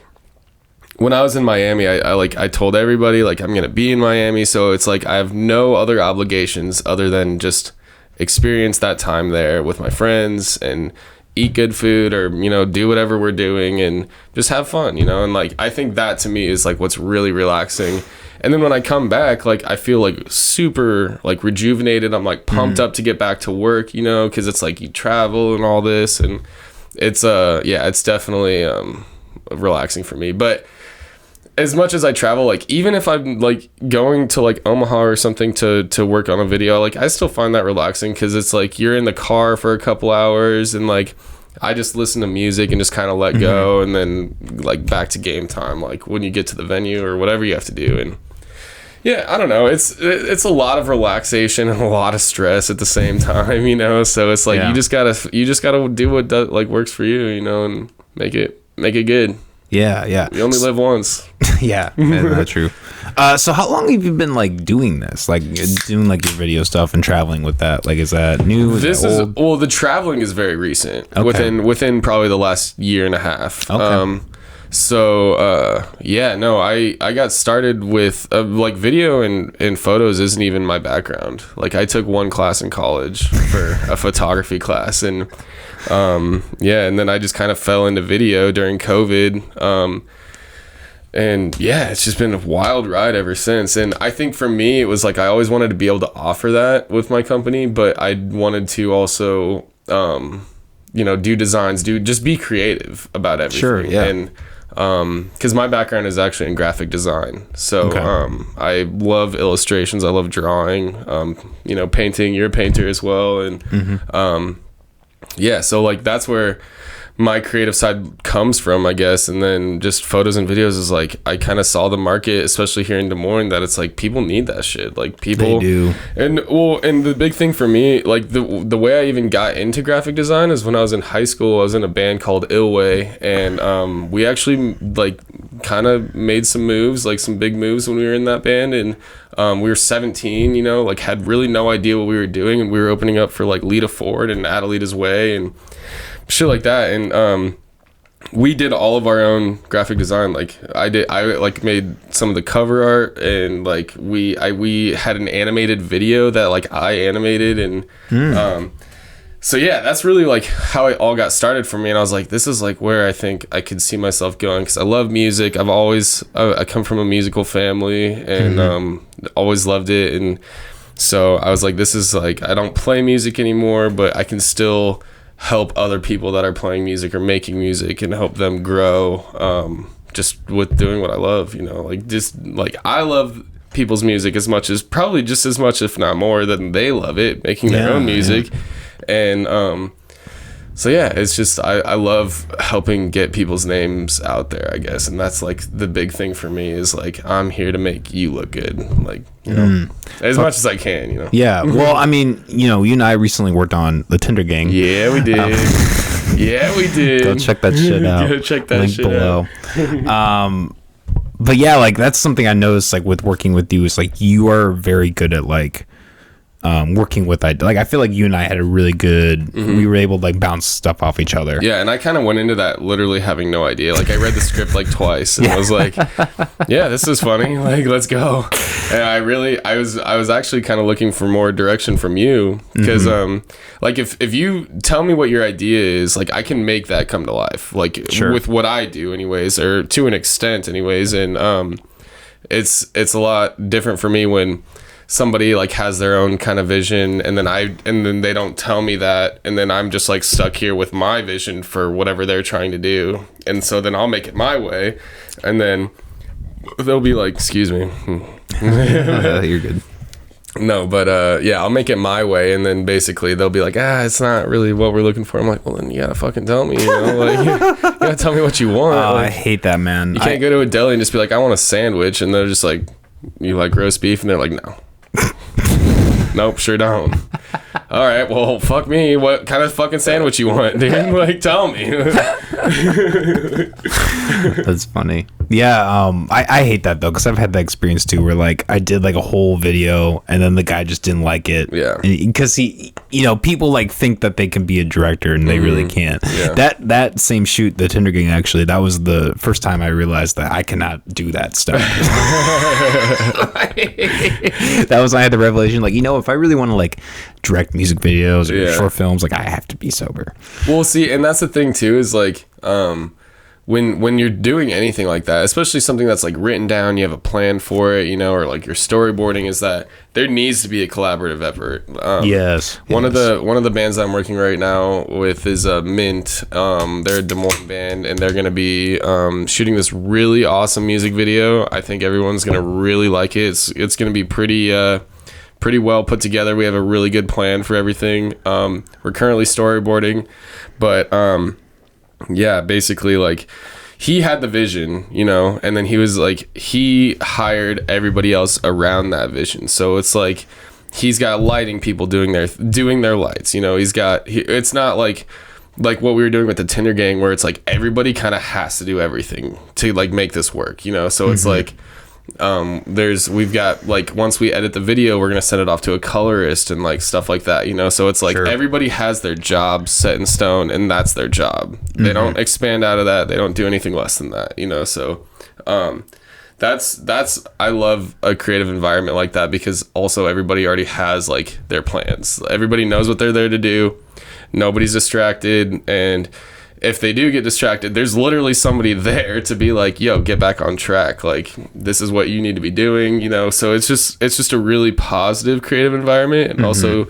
when I was in Miami, I told everybody like I'm gonna be in Miami, so it's like I have no other obligations other than just experience that time there with my friends and eat good food, or you know, do whatever we're doing and just have fun, you know. And like I think that to me is like what's really relaxing. And then when I come back, like I feel like super like rejuvenated. I'm like pumped up to get back to work, you know, because it's like you travel and all this, and it's it's definitely relaxing for me. But as much as I travel, like even if I'm like going to like Omaha or something to work on a video, like I still find that relaxing, because it's like you're in the car for a couple hours, and like I just listen to music and just kind of let go, and then like back to game time, like when you get to the venue or whatever you have to do. And yeah, I don't know, it's a lot of relaxation and a lot of stress at the same time, you know. So it's like you just gotta do what like works for you, you know, and make it good. Yeah. You only live once. Yeah, man, that's true. So how long have you been like doing this, like doing like your video stuff and traveling with that? Like, is that new? Well, the traveling is very recent. Okay. Within probably the last year and a half. Okay. I got started with like video and photos isn't even my background. Like I took one class in college for a photography class, and and then I just kind of fell into video during COVID. And yeah, it's just been a wild ride ever since. And I think for me, it was like I always wanted to be able to offer that with my company, but I wanted to also, do designs, just be creative about everything. Sure, yeah. And because my background is actually in graphic design, so I love illustrations, I love drawing, painting. You're a painter as well, and so like that's where my creative side comes from, I guess. And then just photos and videos is like I kind of saw the market, especially here in Des Moines, that it's like people need that shit. Like people they do. And the big thing for me, like the way I even got into graphic design is when I was in high school. I was in a band called Illway, and we actually like kind of made some moves, like some big moves when we were in that band. And we were 17, you know, like had really no idea what we were doing, and we were opening up for like Lita Ford and Adelita's Way. And shit like that. And we did all of our own graphic design. Like I like made some of the cover art, and like we had an animated video that like I animated, and so yeah, that's really like how it all got started for me. And I was like, this is like where I think I could see myself going, because I love music. I come from a musical family, and always loved it. And so I was like, this is like, I don't play music anymore, but I can still help other people that are playing music or making music and help them grow, just with doing what I love, you know, like just like I love people's music as probably just as much, if not more, than they love it, making their own music. And so yeah, it's just I love helping get people's names out there, I guess. And that's like the big thing for me, is like I'm here to make you look good, like, you know, as much as I can, you know. Yeah, well, I mean, you know, you and I recently worked on the Tinder Gang. Yeah, we did. Yeah, we did. Go check that shit out. Go check that Link shit below. out. But yeah, like that's something I noticed, like with working with you, is like you are very good at like working with, like I feel like you and I had a really good, we were able to like bounce stuff off each other. Yeah, and I kind of went into that literally having no idea. Like I read the script like twice, and I was like, yeah, this is funny, like let's go. And I was actually kind of looking for more direction from you, because like if you tell me what your idea is, like I can make that come to life, like with what I do anyways, or to an extent anyways. And it's a lot different for me when somebody like has their own kind of vision, and then they don't tell me that, and then I'm just like stuck here with my vision for whatever they're trying to do. And so then I'll make it my way, and then they'll be like, excuse me. You're good. No, but yeah, I'll make it my way, and then basically they'll be like, it's not really what we're looking for. I'm like, well, then you gotta fucking tell me, you know, like you gotta tell me what you want. Like, I hate that, man. You can't go to a deli and just be like, I want a sandwich, and they're just like, you like roast beef, and they're like, no. Nope, sure don't. All right, well, fuck me. What kind of fucking sandwich you want, dude? Like, tell me. That's funny. Yeah, I hate that though, because I've had that experience too, where like I did like a whole video and then the guy just didn't like it. Yeah. Because he, you know, people like think that they can be a director and they really can't. Yeah. That same shoot, the Tinder Gang, actually, that was the first time I realized that I cannot do that stuff. That was when I had the revelation, like, you know, if I really want to like direct music videos or short films, like I have to be sober. Well, see, and that's the thing too, is like when you're doing anything like that, especially something that's like written down, you have a plan for it, you know, or like your storyboarding, is that there needs to be a collaborative effort. Yes. One of the bands I'm working right now with is Mint. They're a Des Moines band, and they're gonna be shooting this really awesome music video. I think everyone's gonna really like it. It's gonna be pretty well put together. We have a really good plan for everything. We're currently storyboarding, but yeah, basically like he had the vision, you know, and then he was like, he hired everybody else around that vision. So it's like he's got lighting people doing their lights, you know. It's not like what we were doing with the Tinder Gang, where it's like everybody kind of has to do everything to like make this work, you know. So it's like we've got like, once we edit the video, we're gonna send it off to a colorist and like stuff like that, you know. So it's like everybody has their job set in stone, and that's their job. They don't expand out of that. They don't do anything less than that, you know. So that's I love a creative environment like that, because also everybody already has like their plans. Everybody knows what they're there to do. Nobody's distracted, and if they do get distracted, there's literally somebody there to be like, yo, get back on track. Like, this is what you need to be doing, you know? So it's just a really positive creative environment. And also,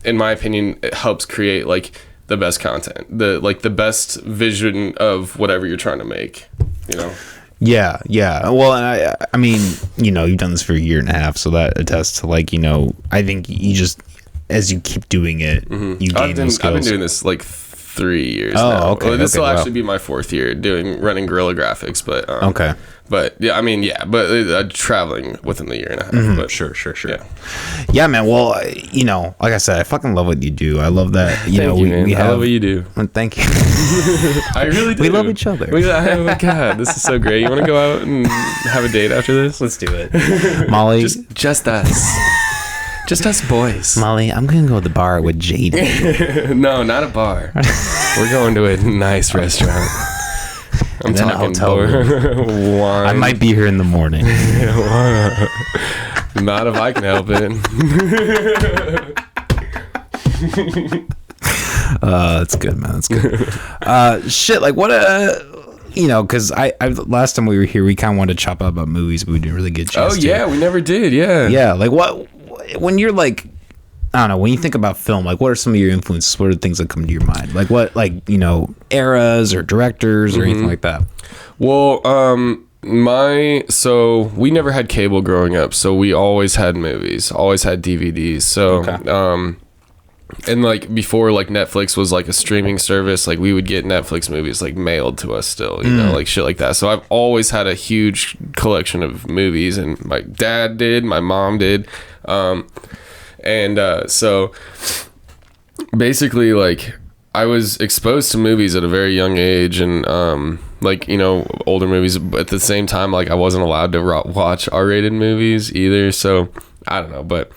in my opinion, it helps create like the best content, the best vision of whatever you're trying to make, you know? Yeah. Well, and I mean, you know, you've done this for a year and a half, so that attests to like, you know, I think you just, as you keep doing it, you gain those skills. I've been doing this like 3 years now. Okay. Well, this will actually be my 4th year running Guerilla graphics, but okay. But yeah, I mean, yeah, but traveling within the year and a half. But Sure. Yeah, man. Well, you know, like I said, I fucking love what you do. I love that. You know, we have. I love what you do. Thank you. I really do. We love each other. Oh my god, this is so great. You want to go out and have a date after this? Let's do it, Molly. Just us. Just us boys. Molly, I'm gonna go to the bar with Jaydn. No, not a bar. We're going to a nice restaurant. I'm then a talking hotel room. wine. I might be here in the morning. Not if I can help it. That's good, man. That's good. Shit, like what because I last time we were here, we kind of wanted to chop up about movies, but we didn't really get a chance to. We never did. Yeah. Like when you're like, I don't know, when you think about film, like what are some of your influences? What are the things that come to your mind? Like what, like, eras or directors or anything like that? Well, so we never had cable growing up, so we always had movies, always had DVDs. So, Okay. And like before, like Netflix was like a streaming service, like we would get Netflix movies like mailed to us still, like shit like that. So I've always had a huge collection of movies, and my dad did, my mom did. So basically, like I was exposed to movies at a very young age, and older movies, but at the same time, like I wasn't allowed to watch R-rated movies either. So I don't know, but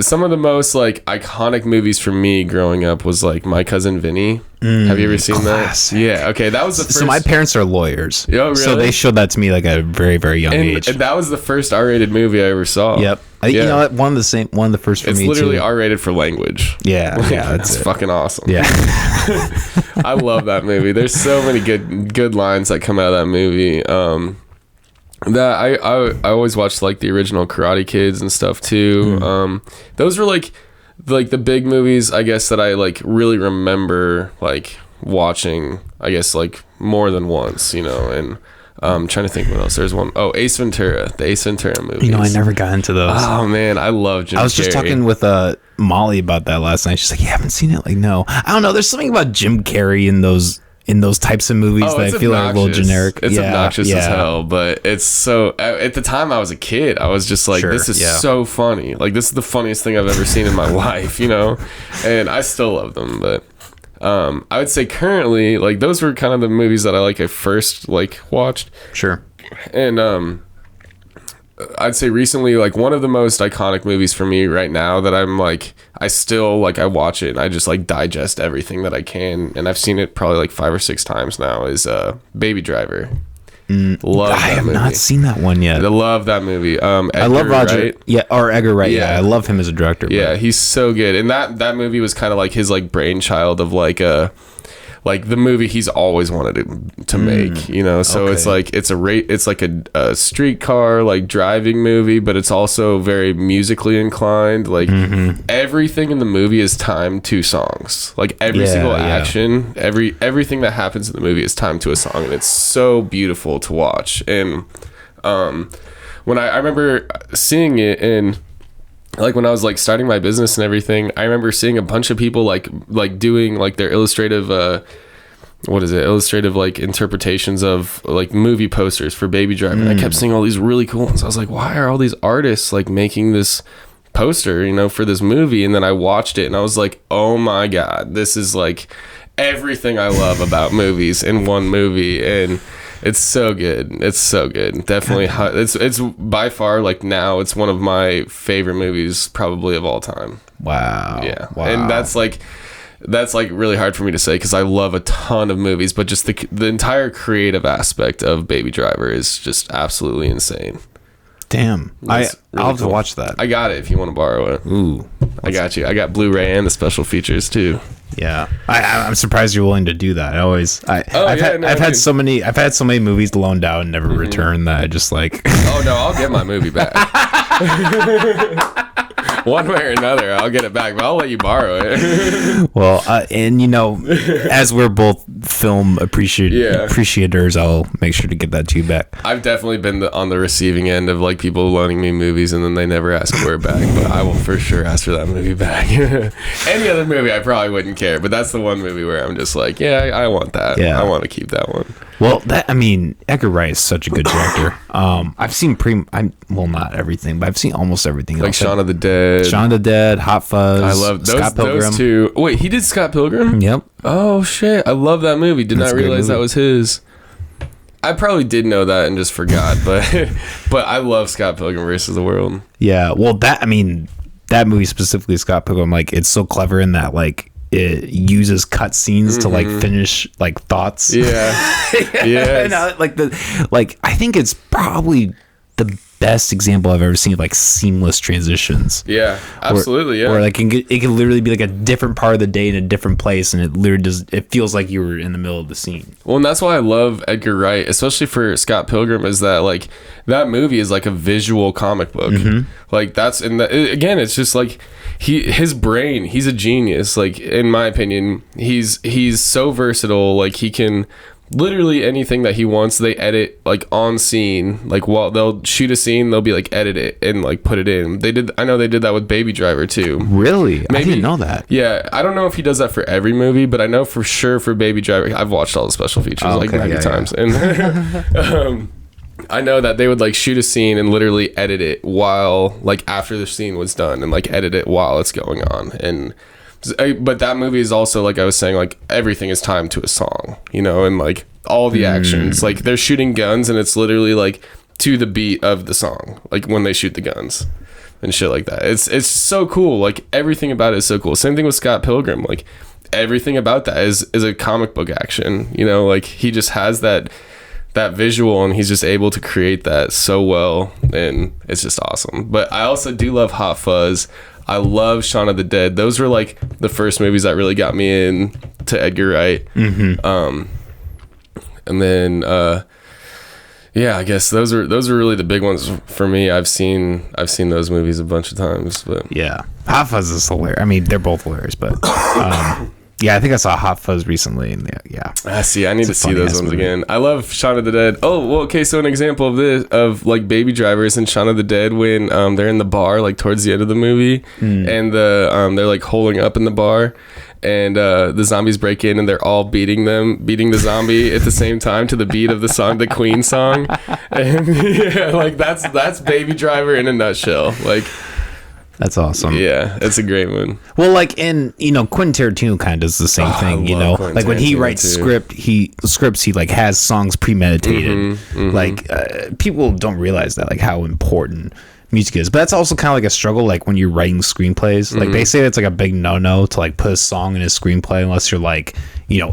some of the most like iconic movies for me growing up was like My Cousin Vinny. Have you ever seen classic. that? Yeah. Okay, that was the first. So my parents are lawyers. Oh, really? So they showed that to me like at a very, very young age. And that was the first R-rated movie I ever saw. Yep. You know what? One of the first for It's me literally too. R-rated for language. Yeah. That's fucking awesome. Yeah. I love that movie. There's so many good lines that come out of that movie. That I always watched like the original Karate Kids and stuff too. Those were like the big movies, I guess, that I like really remember like watching, I guess, like more than once, and trying to think what else. There's one. Oh, Ace Ventura, the Ace Ventura movies. I never got into those. Oh man, I love Jim Carrey. I was just talking with Molly about that last night. She's like, "You haven't seen it?" Like, no, I don't know. There's something about Jim Carrey in those types of movies that I feel are a little generic. It's obnoxious as hell, but it's so. At the time, I was a kid. I was just like, this is so funny. Like, this is the funniest thing I've ever seen in my life, And I still love them, but I would say currently, like, those were kind of the movies that I first watched. Sure. And I'd say recently, like, one of the most iconic movies for me right now that I'm like, I still I watch it and I just like digest everything that I can, and I've seen it probably like 5 or 6 times now, is Baby Driver. Love that I have movie. not seen that one yet. I love that movie. Edgar, I love Roger. Wright. Yeah, or Edgar Wright. Yeah. I love him as a director. Yeah, he's so good. And that movie was kind of like his like brainchild of like the movie he's always wanted to make, So okay. it's like a streetcar like driving movie, but it's also very musically inclined. Like everything in the movie is timed to songs. Like every single action, everything that happens in the movie is timed to a song, and it's so beautiful to watch. And when I remember seeing it in, like, when I was like starting my business and everything, I remember seeing a bunch of people like doing like their illustrative illustrative like interpretations of like movie posters for Baby Driver. And I kept seeing all these really cool ones. I was like, why are all these artists like making this poster, for this movie? And then I watched it and I was like, oh my God, this is like everything I love about movies in one movie. And it's so good. It's so good. Definitely. It's by far, like, now it's one of my favorite movies probably of all time. Wow. Yeah. Wow. And that's really hard for me to say because I love a ton of movies, but just the entire creative aspect of Baby Driver is just absolutely insane. Damn. I'll have to watch that. I got it if you want to borrow it. Ooh. I got you. I got Blu-ray and the special features too. Yeah, I'm surprised you're willing to do that. I've had so many movies loaned out and never returned that I just like. Oh no, I'll get my movie back. One way or another, I'll get it back, but I'll let you borrow it. Well, and as we're both film appreciators, I'll make sure to get that to you back. I've definitely been on the receiving end of like people loaning me movies and then they never ask for it back, but I will for sure ask for that movie back. Any other movie, I probably wouldn't care, but that's the one movie where I'm just like, yeah, I want that. Yeah. I want to keep that one. Well, Edgar Wright is such a good director. I've seen not everything, but I've seen almost everything. Like Shaun of the Dead. Shaun of the Dead, Hot Fuzz. I love Scott Pilgrim. those two. Wait, he did Scott Pilgrim? Yep. Oh shit, I love that movie. Did That's not a good realize movie. that was his. I probably did know that and just forgot, but I love Scott Pilgrim versus the World. Yeah. Well, that movie specifically, Scott Pilgrim, like, it's so clever in that, like, it uses cutscenes to like finish like thoughts. Yeah. Yeah. I think it's probably the best example I've ever seen of like seamless transitions. Yeah, absolutely. Where like it can literally be like a different part of the day in a different place, and it literally it feels like you were in the middle of the scene. Well, and that's why I love Edgar Wright, especially for Scott Pilgrim, is that like that movie is like a visual comic book. Like that's again, it's just like his brain, he's a genius. Like in my opinion, he's so versatile. Like he can literally anything that he wants, they edit like on scene. Like while they'll shoot a scene, they'll be like edit it and like put it in. I know they did that with Baby Driver too. Really? I didn't know that. Yeah, I don't know if he does that for every movie, but I know for sure for Baby Driver, I've watched all the special features like 90 times. And I know that they would like shoot a scene and literally edit it while like after the scene was done, and like edit it while it's going on. And but that movie is also, like I was saying, like everything is timed to a song, you know, and like all the actions, like they're shooting guns and it's literally like to the beat of the song, like when they shoot the guns and shit like that. It's so cool. Like everything about it is so cool. Same thing with Scott Pilgrim. Like everything about that is a comic book action, you know, like he just has that visual and he's just able to create that so well, and it's just awesome. But I also do love Hot Fuzz. I love Shaun of the Dead. Those were like the first movies that really got me in to Edgar Wright. And then yeah, I guess those are really the big ones for me. I've seen those movies a bunch of times. But yeah, Hot Fuzz is hilarious. I mean, they're both hilarious, but yeah, I think I saw Hot Fuzz recently, and I see. I need to see those ones again. I love Shaun of the Dead. Oh, well, okay. So an example of this, of like Baby Drivers and Shaun of the Dead, when they're in the bar, like towards the end of the movie, and they're like holding up in the bar, and the zombies break in, and they're all beating the zombie at the same time to the beat of the song, the Queen song, and yeah, like that's Baby Driver in a nutshell, like. That's awesome. Yeah, it's a great one. Well, like in Quentin Tarantino kind of does the same thing. You know, Quentin like when he writes scripts, he like has songs premeditated. Like people don't realize that, like how important music is. But that's also kind of like a struggle. Like when you're writing screenplays, like they say that's like a big no to like put a song in a screenplay unless you're like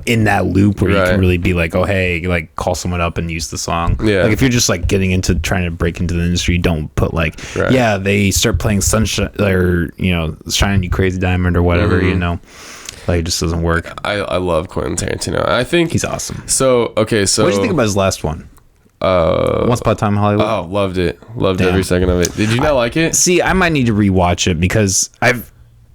in that loop where you can really be like, oh hey, like call someone up and use the song. Yeah. Like if you're just like getting into trying to break into the industry, don't put like they start playing Sunshine or Shine You Crazy Diamond or whatever. Like it just doesn't work. I love Quentin Tarantino. I think he's awesome. So what did you think about his last one? Once Upon a Time in Hollywood. Oh, loved it. Loved every second of it. Did you not like it? See, I might need to rewatch it because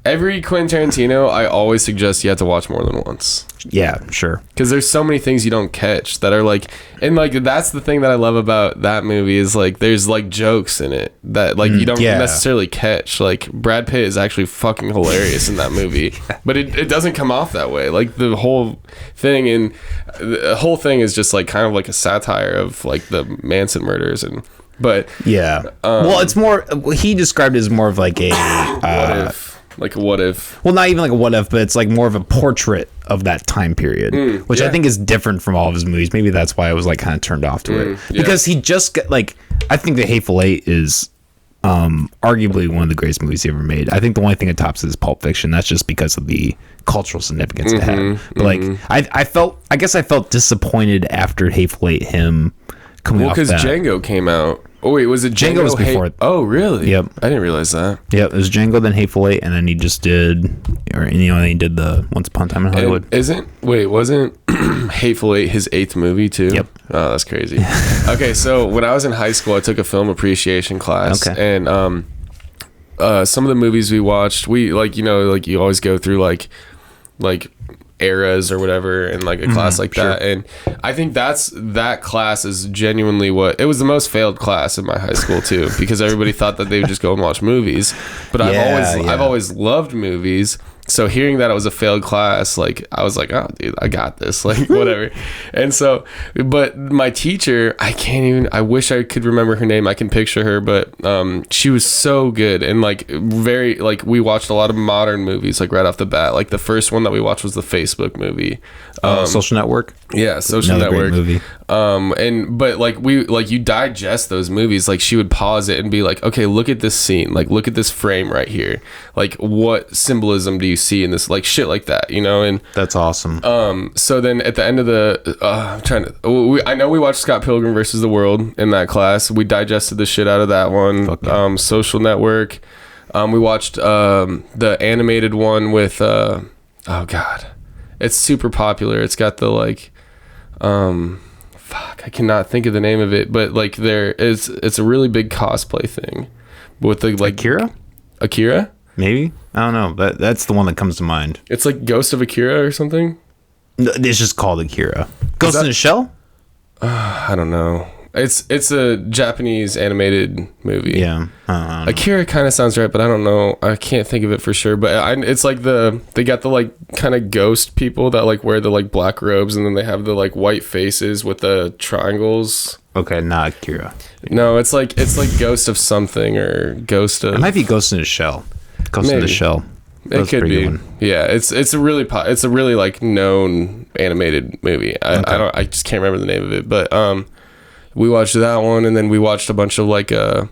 every Quentin Tarantino, I always suggest you have to watch more than once. Yeah, sure. Because there's so many things you don't catch that are like, and like that's the thing that I love about that movie is like there's like jokes in it that like you don't necessarily catch. Like Brad Pitt is actually fucking hilarious in that movie, but it doesn't come off that way. Like the whole thing is just like kind of like a satire of like the Manson murders but well, it's more. He described it as more of like a what if. Like a what if. Well, not even like a what if, but it's like more of a portrait of that time period, which I think is different from all of his movies. Maybe that's why I was like kind of turned off to it. Because he just got like, I think The Hateful Eight is arguably one of the greatest movies he ever made. I think the only thing it tops is Pulp Fiction. That's just because of the cultural significance it had. But like, I guess I felt disappointed after Hateful Eight, him coming off that. Well, because Django came out. Oh wait, was it Django? Was before it. Oh really? Yep. I didn't realize that. Yep, it was Django, then Hateful Eight, and then he just did, then he did the Once Upon a Time in Hollywood. Wasn't Hateful Eight his 8th movie too? Yep. Oh, that's crazy. Okay, so when I was in high school, I took a film appreciation class, and some of the movies we watched, we like you always go through like eras or whatever in like a class like that, and I think that class is genuinely what it was, the most failed class in my high school too, because everybody thought that they would just go and watch movies, but I've always loved movies. So hearing that it was a failed class, like I was like, oh dude, I got this, like whatever. And so, but my teacher, I wish I could remember her name. I can picture her, but she was so good, and like very, like we watched a lot of modern movies like right off the bat. Like the first one that we watched was the Facebook movie, Social Network. Yeah, Social Another Network great movie. But like you digest those movies. Like she would pause it and be like, okay, look at this scene, like look at this frame right here, like what symbolism do you see in this, like shit like that, you know? And that's awesome. So then at the end of the I know we watched Scott Pilgrim versus the World in that class. We digested the shit out of that one. Yeah. Social Network. We watched the animated one with oh god, it's super popular. It's got the like I cannot think of the name of it, but like it's a really big cosplay thing with the like Akira maybe, I don't know, but that's the one that comes to mind. It's like Ghost of Akira or something. No, it's just called Akira. Ghost in the Shell. I don't know. It's a Japanese animated movie. Yeah, Akira kind of sounds right, but I don't know. I can't think of it for sure. But it's like they got the like kind of ghost people that like wear the like black robes, and then they have the like white faces with the triangles. Okay, not Akira. No, it's like Ghost of something or Ghost of. It might be Ghost in the Shell. Ghost in the Shell. It could be. Yeah, it's a really like known animated movie. I just can't remember the name of it, but we watched that one, and then we watched a bunch of like who's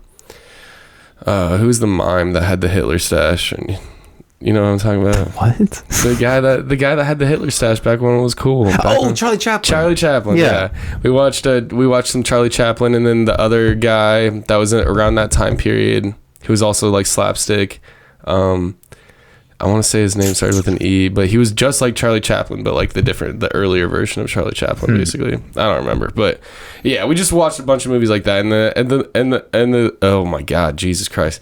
the mime that had the Hitler stash, and you know what I'm talking about? What? The guy that had the Hitler stash back when it was cool. Charlie Chaplin. Charlie Chaplin. Yeah. We watched some Charlie Chaplin, and then the other guy that was around that time period, who was also like slapstick. I want to say his name started with an E, but he was just like Charlie Chaplin, but like the earlier version of Charlie Chaplin, basically. I don't remember, but yeah, we just watched a bunch of movies like that, and the oh my god, Jesus Christ!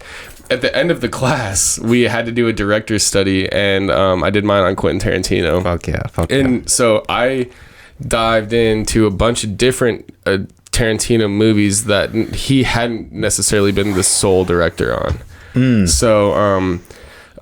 At the end of the class, we had to do a director's study, and I did mine on Quentin Tarantino. Fuck yeah. And so I dived into a bunch of different Tarantino movies that he hadn't necessarily been the sole director on. So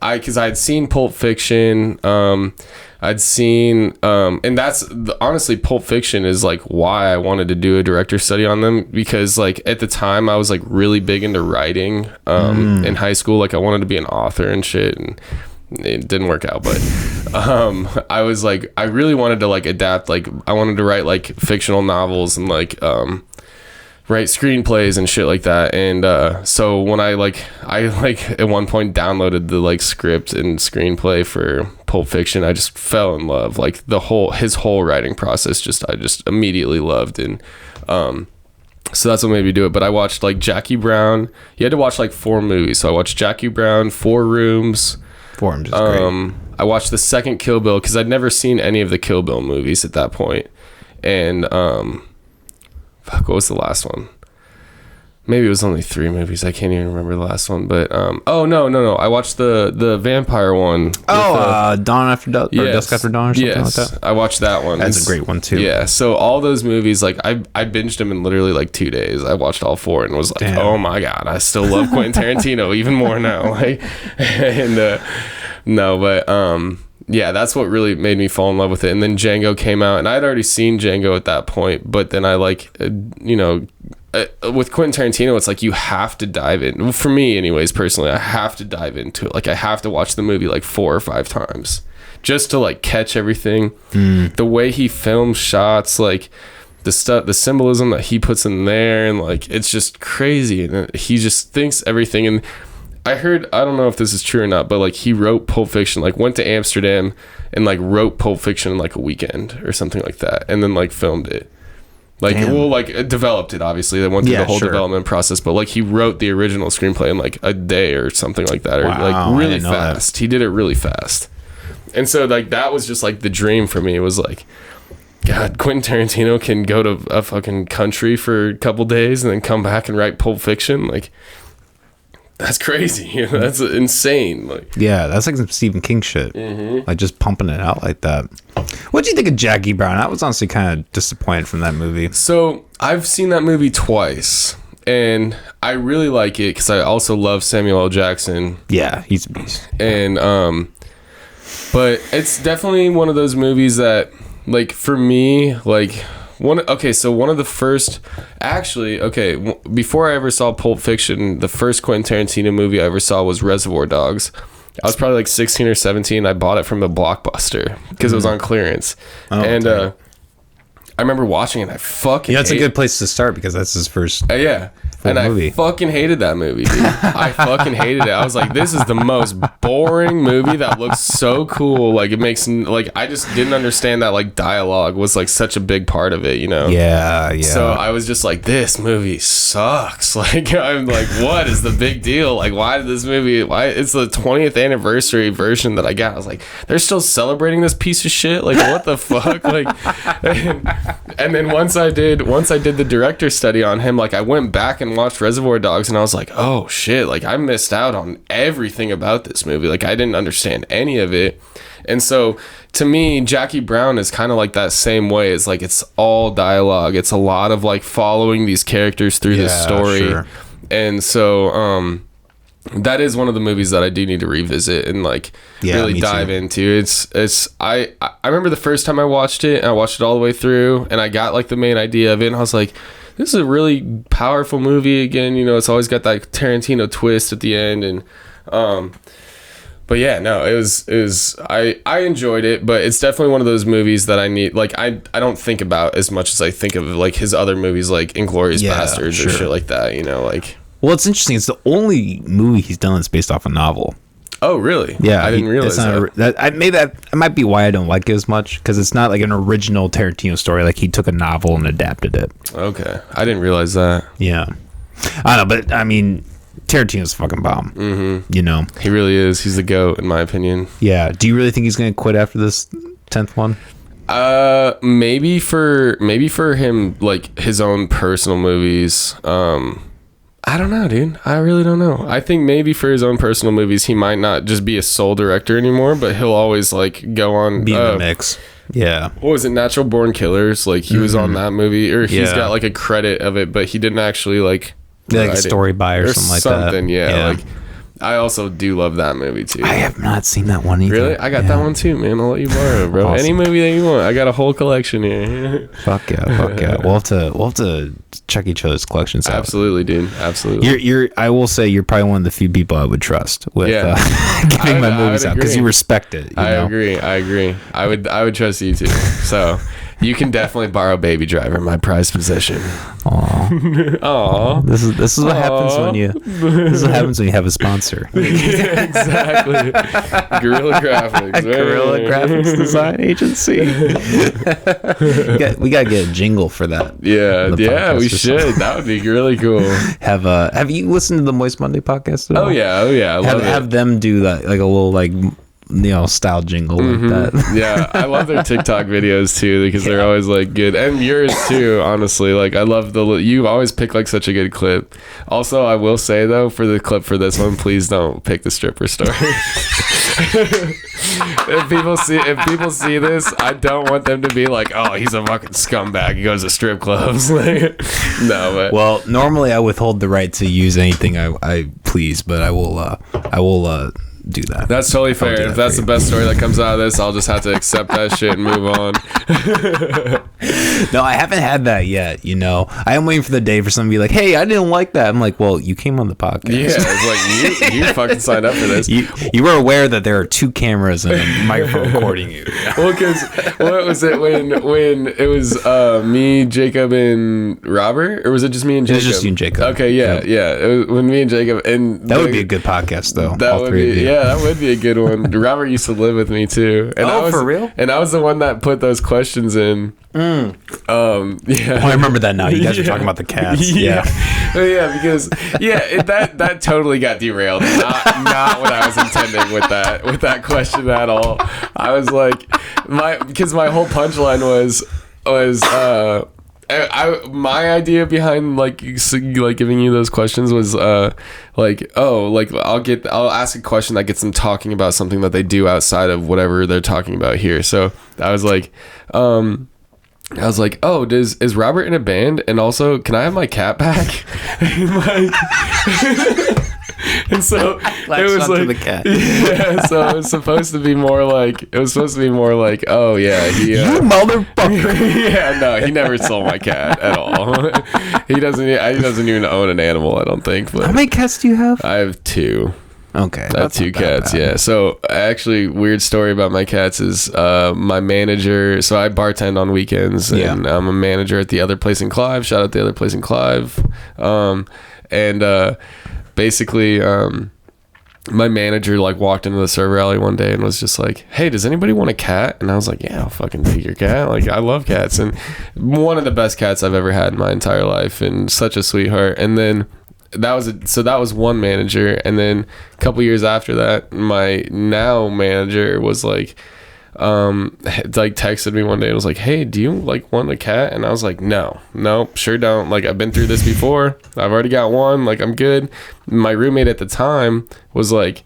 because I had seen Pulp Fiction, I'd seen, and that's honestly, Pulp Fiction is like why I wanted to do a director's study on them, because like at the time I was like really big into writing in high school. Like I wanted to be an author and shit, and it didn't work out, but I was like, I really wanted to like adapt, like I wanted to write like fictional novels and like write screenplays and shit like that. And so when I at one point downloaded the like script and screenplay for Pulp Fiction, I just fell in love. Like his whole writing process, I just immediately loved. And so that's what made me do it. But I watched like Jackie Brown. You had to watch like 4 movies, so I watched Jackie Brown, 4 Rooms. 4 Rooms is great. I watched the second Kill Bill because I'd never seen any of the Kill Bill movies at that point. And fuck, what was the last one? Maybe it was only 3 movies. I can't even remember the last one. But oh no, I watched the vampire one. Dawn After Dusk, or Dusk After Dawn, or something like that. I watched that one. That's a great one too. Yeah. So all those movies, like I binged them in literally like 2 days. I watched all 4 and was like, damn. Oh my god, I still love Quentin Tarantino even more now. Like, and no, but yeah, that's what really made me fall in love with it. And then Django came out, and I'd already seen Django at that point, but then I like, with Quentin Tarantino, it's like you have to dive in. Well, for me, anyways, personally, I have to dive into it. Like I have to watch the movie like 4 or 5 times just to like catch everything. The way he films shots, like the symbolism that he puts in there, and like it's just crazy. And he just thinks everything. And I heard, I don't know if this is true or not, but like he wrote Pulp Fiction, like went to Amsterdam and like wrote Pulp Fiction in like a weekend or something like that, and then like filmed it. Like, well, like developed it, obviously. They went through the whole development process, but like he wrote the original screenplay in like a day or something like that, or like really fast. He did it really fast. And so like that was just like the dream for me. It was like, God, Quentin Tarantino can go to a fucking country for a couple days and then come back and write Pulp Fiction. Like, that's crazy. You know, that's insane. Like, yeah, that's like some Stephen King shit. Like just pumping it out like that. What do you think of Jackie Brown? I was honestly kind of disappointed from that movie. So I've seen that movie twice, and I really like it because I also love Samuel L. Jackson. Yeah, he's a beast. And but it's definitely one of those movies that, like, for me, like one of the first, before I ever saw Pulp Fiction, the first Quentin Tarantino movie I ever saw was Reservoir Dogs. I was probably like 16 or 17. I bought it from the Blockbuster because it was on clearance. I remember watching it. And I fucking. That's a good place to start because that's his first. Yeah. And movie. I fucking hated that movie, dude. I fucking hated it. I was like, this is the most boring movie that looks so cool. Like, it makes, like, I just didn't understand that, like, dialogue was, like, such a big part of it, you know? Yeah. So I was just like, this movie sucks. Like, I'm like, what is the big deal? Like, why did this movie, why? It's the 20th anniversary version that I got. I was like, they're still celebrating this piece of shit? Like, what the fuck? Like, and then once I did the director study on him, like, I went back and watched Reservoir Dogs and I was like, oh shit, like I missed out on everything about this movie. Like I didn't understand any of it. And so to me, Jackie Brown is kind of like that same way. It's like it's all dialogue. It's a lot of like following these characters through this story. Sure. And so that is one of the movies that I do need to revisit and like really dive into. I remember the first time I watched it all the way through and I got like the main idea of it and I was like, this is a really powerful movie again, you know, it's always got that Tarantino twist at the end and but yeah, no, it was I enjoyed it, but it's definitely one of those movies that I need, like I don't think about as much as I think of like his other movies like Inglourious Basterds or shit like that, you know, like. Well, it's interesting, it's the only movie he's done that's based off a novel. Oh, really? Yeah, I didn't realize that might be why I don't like it as much, because it's not like an original Tarantino story. Like he took a novel and adapted it. Okay, I didn't realize that. Yeah, I don't know, but I mean, Tarantino's a fucking bomb. Mm-hmm. You know, he really is. He's the GOAT in my opinion. Yeah. Do you really think he's gonna quit after this 10th one? Maybe for him, like his own personal movies. I don't know, dude. I really don't know. I think maybe for his own personal movies, he might not just be a sole director anymore, but he'll always like go on. Be in the mix. Yeah. What was it? Natural Born Killers. Like he was on that movie, or he's got like a credit of it, but he didn't actually like. Like a story by or something like that. Yeah. Like I also do love that movie too. I have not seen that one either. Really? I got that one too, man. I'll let you borrow it, bro. Awesome. Any movie that you want. I got a whole collection here. Fuck yeah. We'll have to check each other's collections out. Absolutely, dude. Absolutely. I will say you're probably one of the few people I would trust with giving my movies out because you respect it. I agree. I would trust you too. So you can definitely borrow Baby Driver, my prized possession. Aww. This is what happens when you have a sponsor. Yeah, exactly. Guerilla Graphics. Guerilla Graphics Design Agency. We gotta get a jingle for that. Yeah, we should. That would be really cool. Have you listened to the Moist Monday podcast at all? Oh yeah. I love it. Have them do that, like a little like, you know, style jingle like that. Yeah, I love their TikTok videos too because they're always like good, and yours too. Honestly, like I love you always pick like such a good clip. Also, I will say though, for the clip for this one, please don't pick the stripper story. If people see this, I don't want them to be like, oh, he's a fucking scumbag. He goes to strip clubs. Like, no, but well, normally I withhold the right to use anything I please, but I will do that. That's totally fair. If that's the best story that comes out of this, I'll just have to accept that shit and move on. No, I haven't had that yet, you know. I am waiting for the day for someone to be like, hey, I didn't like that. I'm like, well, you came on the podcast. Yeah, it's like you fucking signed up for this. You were aware that there are 2 cameras and a microphone recording you. Well, because what was it when it was me, Jacob, and Robert, or was it just me and Jacob? It was just you and Jacob. Okay, yeah. It was when me and Jacob, and that would be a good podcast though. That would be, yeah, that would be a good one. Robert used to live with me too. And for real? And I was the one that put those questions in. Yeah. Oh, I remember that now. You guys were talking about the cats. Yeah. Because that totally got derailed. Not what I was intending with that question at all. I was like, because my whole punchline was my idea behind like giving you those questions was I'll ask a question that gets them talking about something that they do outside of whatever they're talking about here. So I was like, oh, is Robert in a band? And also, can I have my cat back? And so it was like the cat. Yeah, so it was supposed to be more like oh yeah, you motherfucker. Yeah, no, he never sold my cat at all. He doesn't even own an animal, I don't think. But how many cats do you have? I have 2. Okay. I have 2 cats, yeah. So actually, weird story about my cats is my manager. So I bartend on weekends, and I'm a manager at the other place in Clive. Shout out the other place in Clive. Basically, my manager like walked into the server alley one day and was just like, "Hey, does anybody want a cat?" And I was like, "Yeah, I'll fucking take your cat. Like, I love cats, and one of the best cats I've ever had in my entire life, and such a sweetheart." And then that was one manager, and then a couple years after that, my now manager was like texted me one day and was like, "Hey, do you like want a cat?" And I was like, no, sure don't. Like, I've been through this before. I've already got one. Like, I'm good. My roommate at the time was like,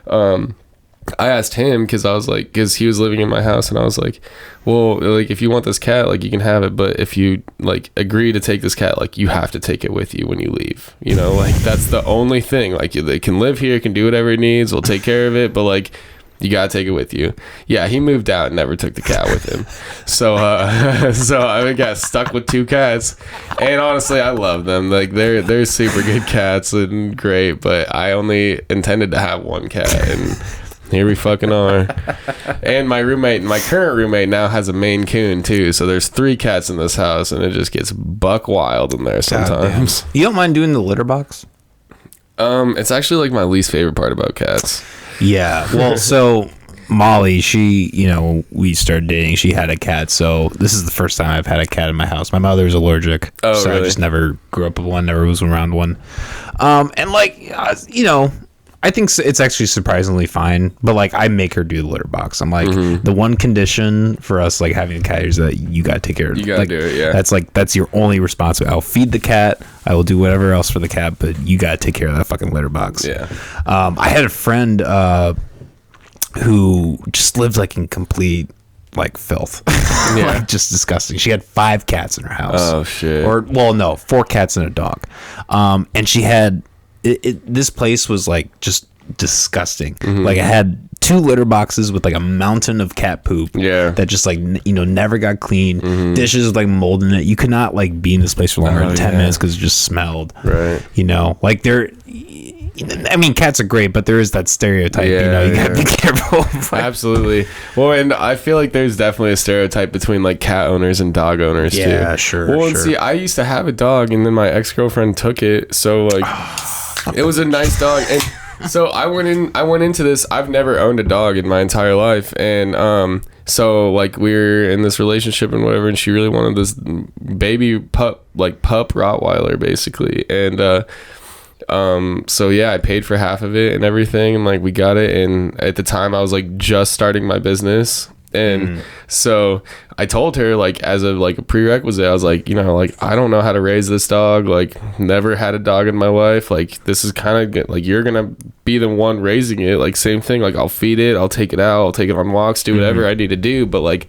I asked him because he was living in my house, and I was like, well, like, if you want this cat, like, you can have it, but if you like agree to take this cat, like, you have to take it with you when you leave, you know, like, that's the only thing. Like, they can live here, can do whatever it needs, we'll take care of it, but like, you gotta take it with you. Yeah, he moved out and never took the cat with him. So I got stuck with 2 cats, and honestly, I love them. Like, they're super good cats and great, but I only intended to have 1 cat, and here we fucking are. And my current roommate now has a Maine Coon too, so there's 3 cats in this house, and it just gets buck wild in there sometimes. You don't mind doing the litter box? It's actually like my least favorite part about cats. Yeah, well, so Molly, she, you know, we started dating, she had a cat, so this is the first time I've had a cat in my house. My mother's allergic, so really? I just never grew up with one, never was around one. And like, you know, I think it's actually surprisingly fine, but like, I make her do the litter box. I'm like, the one condition for us like having a cat is that you gotta take care of it. You gotta do it, yeah. That's your only responsibility. I'll feed the cat, I will do whatever else for the cat, but you gotta take care of that fucking litter box. Yeah. I had a friend who just lived like in complete like filth. Yeah. Like, just disgusting. She had 5 cats in her house. Oh shit. 4 cats and a dog. And she had this place was like just disgusting. Like, it had 2 litter boxes with like a mountain of cat poop that just like never got clean. Dishes like mold in it. You could not like be in this place for longer than 10 minutes because it just smelled, right? You know, like, I mean, cats are great, but there is that stereotype, you gotta be careful. Absolutely. Well, and I feel like there's definitely a stereotype between like cat owners and dog owners too. Yeah, sure. Well, and see, I used to have a dog, and then my ex-girlfriend took it, so like it was a nice dog, and so I went into this. I've never owned a dog in my entire life, and so like, we're in this relationship and whatever, and she really wanted this baby pup Rottweiler basically, and so yeah, I paid for half of it and everything, and like, we got it, and at the time I was like just starting my business, and so I told her, like, as a prerequisite, I was like, you know, like, I don't know how to raise this dog, like, never had a dog in my life, like, this is kind of like, you're gonna be the one raising it, like, same thing, like, I'll feed it, I'll take it out, I'll take it on walks, do whatever I need to do, but like,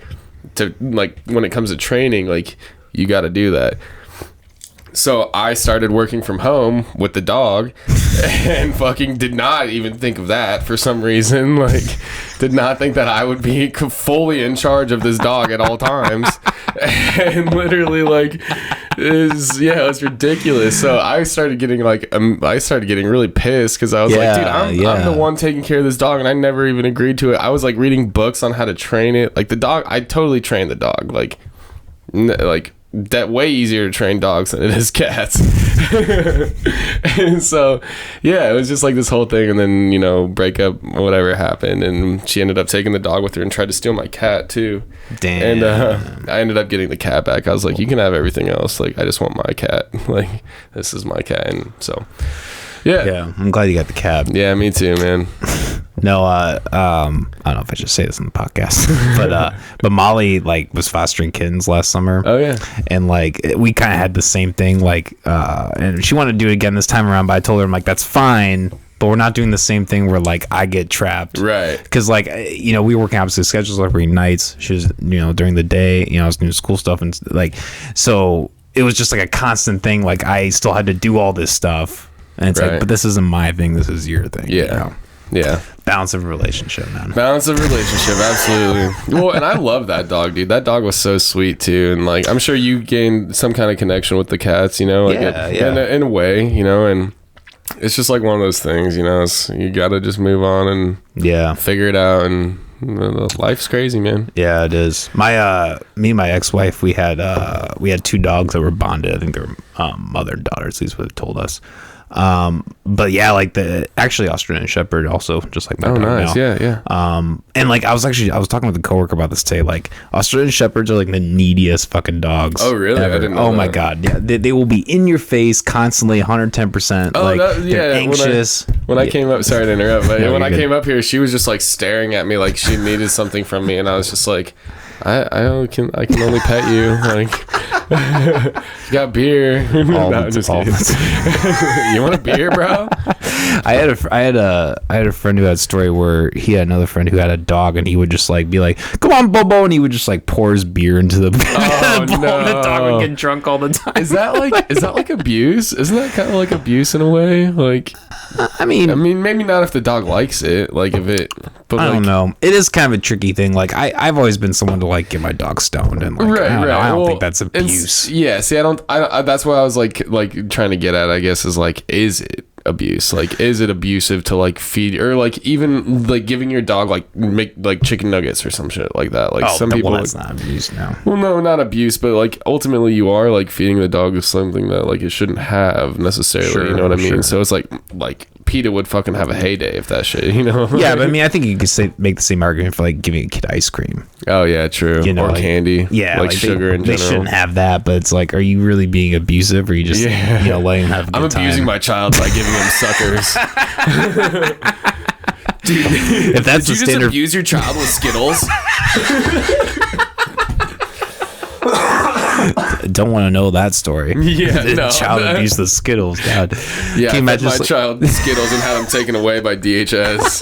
to like, when it comes to training, like, you got to do that. So I started working from home with the dog, and fucking did not even think of that for some reason. Like, did not think that I would be fully in charge of this dog at all times. And literally, like, it's ridiculous. So I started getting really pissed, because I was like, dude, I'm the one taking care of this dog, and I never even agreed to it. I was like reading books on how to train it. Like, the dog, I totally trained the dog. Like that way easier to train dogs than it is cats. And so yeah, it was just like this whole thing, and then, you know, breakup, whatever happened, and she ended up taking the dog with her and tried to steal my cat too. Damn. And I ended up getting the cat back. I was like, you can have everything else, like, I just want my cat. Like, this is my cat. And so yeah, I'm glad you got the cat. Yeah, me too, man. No, I don't know if I should say this on the podcast, but Molly like was fostering kittens last summer. Oh yeah, and like, we kind of had the same thing, like, and she wanted to do it again this time around, but I told her, I'm like, that's fine, but we're not doing the same thing where like I get trapped, right? Because like, you know, we were working opposite schedules, like, every nights. She was, you know, during the day, you know, I was doing school stuff, and like, so it was just like a constant thing. Like, I still had to do all this stuff, and it's like, but this isn't my thing, this is your thing. Yeah. You know? Yeah. Balance of relationship, man. Balance of relationship, absolutely. Well, and I love that dog, dude. That dog was so sweet too, and like, I'm sure you gained some kind of connection with the cats, you know, like, in a way, you know, and it's just like one of those things, you gotta just move on and figure it out, and life's crazy, man. Yeah, it is. Me and my ex-wife, we had 2 dogs that were bonded. I think they were mother and daughter, at least what they told us. But yeah, like the actually Australian Shepherd also, just like my dog nice. now. Yeah. And like I was talking with a coworker about this today. Like Australian Shepherds are like the neediest fucking dogs. Oh really? Ever. I didn't know that. My god, yeah, they will be in your face constantly, 110%. Like they're anxious. When I came up, sorry to interrupt, but when I came up here, she was just like staring at me like she needed something from me, and I was just like, I can only pet you, like. You got beer. No, just kidding. You want a beer, bro? I had a friend who had a story where he had another friend who had a dog, and he would just like be like, "Come on, Bobo," and he would just like pour his beer into the bowl. Oh, no. And the dog would get drunk all the time. Is that like abuse? Isn't that kind of like abuse in a way? Like, I mean, maybe not if the dog likes it. Like if it, but I like, don't know. It is kind of a tricky thing. Like I've always been someone to like get my dog stoned, and like I don't think that's abuse. Yeah, see, I that's what I was like trying to get at, I guess, is like, is it abuse? Like, is it abusive to like feed, or like even like giving your dog like make like chicken nuggets or some shit like that? Like some people, that's not abuse now. Well, no, not abuse, but like ultimately you are like feeding the dog with something that like it shouldn't have necessarily. Sure, you know what I mean? Sure. So it's like PETA would fucking have a heyday if that shit, Yeah, but I mean, I think you could make the same argument for like giving a kid ice cream. Oh yeah, true. Or like, candy. Yeah, like sugar in general. They shouldn't have that, but it's like, are you really being abusive, or are you just letting him have a good time? I'm abusing my child by giving him suckers. Dude, if that's did you just abuse your child with Skittles? Don't want to know that story. Yeah, the child abused the Skittles. God. Yeah, I fed my child Skittles and had them taken away by DHS.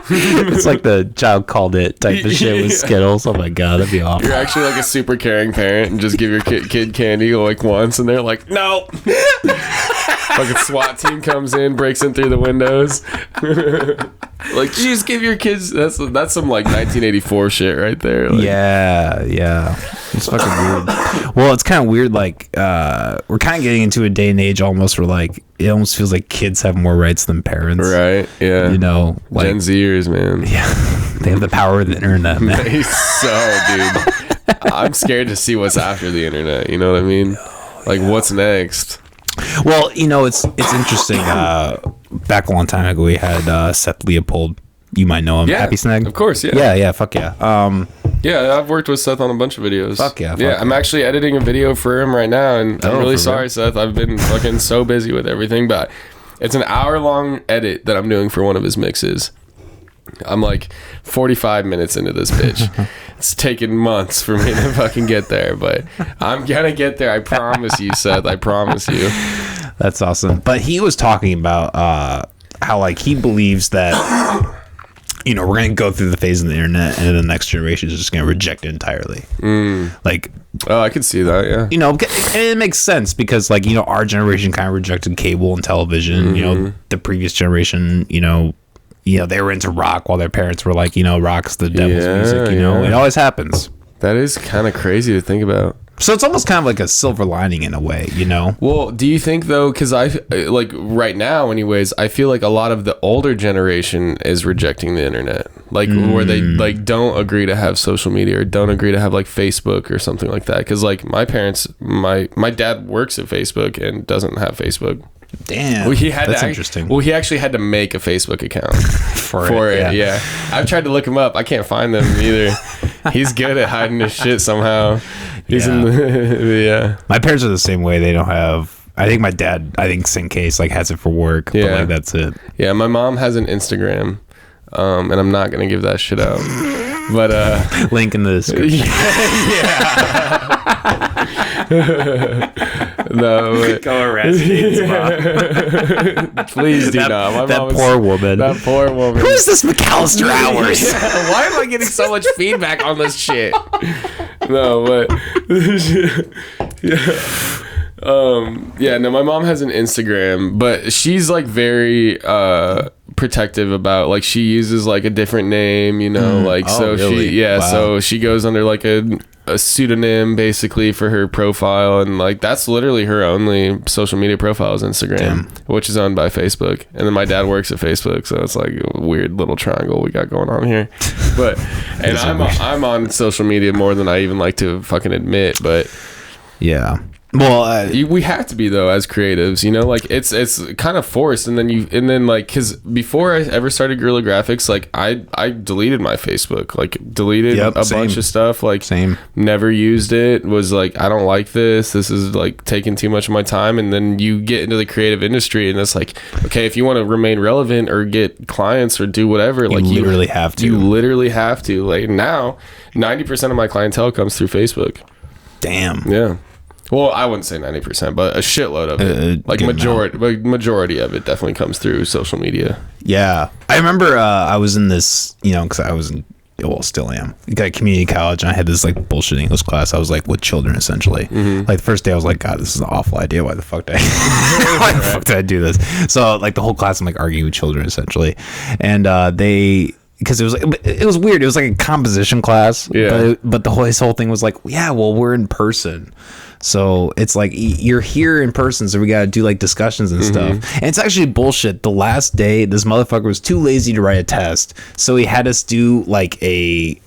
It's like the child called it type of shit with Skittles. Oh my god, that'd be awful. You're actually like a super caring parent and just give your kid candy like once, and they're like, no. Fucking SWAT team comes in, breaks in through the windows. Like, you just give your kids. That's some like 1984 shit right there. Like, yeah. It's fucking weird. Well, it's kind of weird. Like, we're kind of getting into a day and age almost where like it almost feels like kids have more rights than parents. Right. Yeah. Like Gen Zers, man. Yeah, they have the power of the internet, man. Dude, I'm scared to see what's after the internet. You know what I mean? Like, what's next? Well, it's interesting. Back a long time ago, we had Seth Leopold. You might know him. Yeah, Happy Snag. Of course, yeah. Yeah, fuck yeah. Yeah, I've worked with Seth on a bunch of videos. Fuck yeah. I'm actually editing a video for him right now, and I'm really sorry, Seth. I've been fucking so busy with everything, but it's an hour-long edit that I'm doing for one of his mixes. I'm like 45 minutes into this bitch. It's taken months for me to fucking get there, but I'm gonna get there. I promise you, Seth. I promise you. That's awesome. But he was talking about how like he believes that we're gonna go through the phase of the internet, and then the next generation is just gonna reject it entirely. Like, oh, I could see that. Yeah. And it makes sense because like our generation kind of rejected cable and television. The previous generation, they were into rock while their parents were like, rock's the devil's music, It always happens. That is kind of crazy to think about. So it's almost kind of like a silver lining in a way, Well, do you think though, because I like right now anyways, I feel like a lot of the older generation is rejecting the internet, like where they like don't agree to have social media or don't agree to have like Facebook or something like that. Because like my parents, my dad works at Facebook and doesn't have Facebook. Damn. Well, that's interesting. Well, he actually had to make a Facebook account for it. Yeah. I've tried to look him up. I can't find them either. He's good at hiding his shit somehow. He's in the, My parents are the same way. They don't have. I think my dad, in case, like has it for work. Yeah. But like that's it. Yeah. My mom has an Instagram, and I'm not gonna give that shit out. But link in the description. No, go arrest Jaydn's mom. Please do not. That poor woman. Who is this McAllister Hours? Why am I getting so much feedback on this shit? No, but no, my mom has an Instagram, but she's like very protective about, like, she uses like a different name, really? so she Wow. so she goes under like a a pseudonym basically for her profile, and like that's literally her only social media profile is Instagram, which is owned by Facebook. And then my dad works at Facebook, so it's like a weird little triangle we got going on here. But and I'm on social media more than I even like to fucking admit, but yeah. Well, we have to be though as creatives, you know, like it's kind of forced. And then like, because before I ever started Guerilla Graphics, like I deleted my Facebook, like deleted a bunch of stuff, like never used it, was like, I don't like this is like taking too much of my time. And then you get into the creative industry and it's like, okay, if you want to remain relevant or get clients or do whatever, like you literally have to. Like now 90% of my clientele comes through Facebook. Damn. Yeah. Well, I wouldn't say 90%, but a shitload of it. Like majority of it definitely comes through social media. Yeah. I remember I was in this, you know, because I was in, well, still am, got community college, and I had this like bullshit English class. I was like with children essentially. Like the first day I was like, God, this is an awful idea. Why the fuck did I do this? So like the whole class I'm like arguing with children essentially. And because it was like, it was weird. It was like a composition class. Yeah. But his whole thing was like, yeah, well, we're in person. So it's like you're here in person, so we gotta do like discussions and stuff. And it's actually bullshit. The last day, this motherfucker was too lazy to write a test, so he had us do he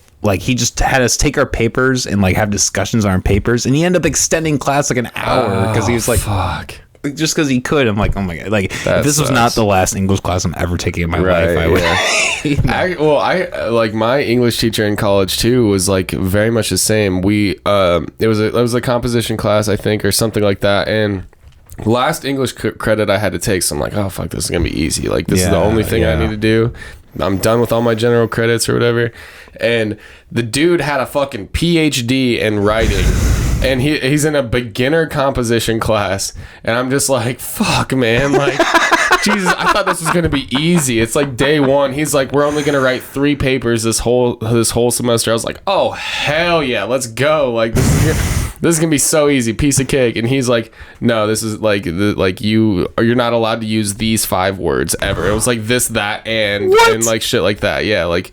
just had us take our papers and like have discussions on our papers, and he ended up extending class like an hour because he was like, "Fuck." Just because he could. I'm like, oh my god, like if this was not the last English class I'm ever taking in my life, I would. I like my English teacher in college too was like very much the same. We it was a composition class, I think, or something like that, and last English credit I had to take, so I'm like, oh fuck, this is gonna be easy, like this is the only thing I need to do. I'm done with all my general credits or whatever. And the dude had a fucking PhD in writing. And he's in a beginner composition class, and I'm just like, fuck, man, like, Jesus, I thought this was gonna be easy. It's like day one. He's like, we're only gonna write 3 papers this whole semester. I was like, oh hell yeah, let's go. Like this is gonna be so easy, piece of cake. And he's like, no, this is like you're not allowed to use these 5 words ever. It was like this, that, and like shit like that. Yeah, like.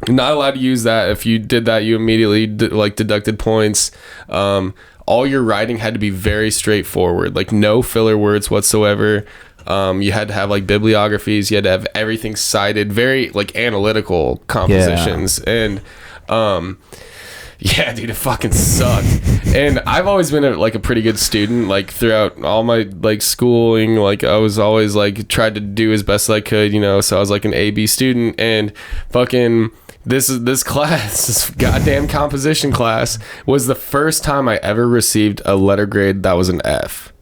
Not allowed to use that. If you did that, you immediately deducted points. All your writing had to be very straightforward, like no filler words whatsoever. You had to have like bibliographies. You had to have everything cited, very like analytical compositions. And yeah, dude, it fucking sucked. And I've always been a pretty good student, like throughout all my like schooling. Like I was always like tried to do as best as I could, you know. So I was like an A/B student, and fucking. This class, this goddamn composition class, was the first time I ever received a letter grade that was an F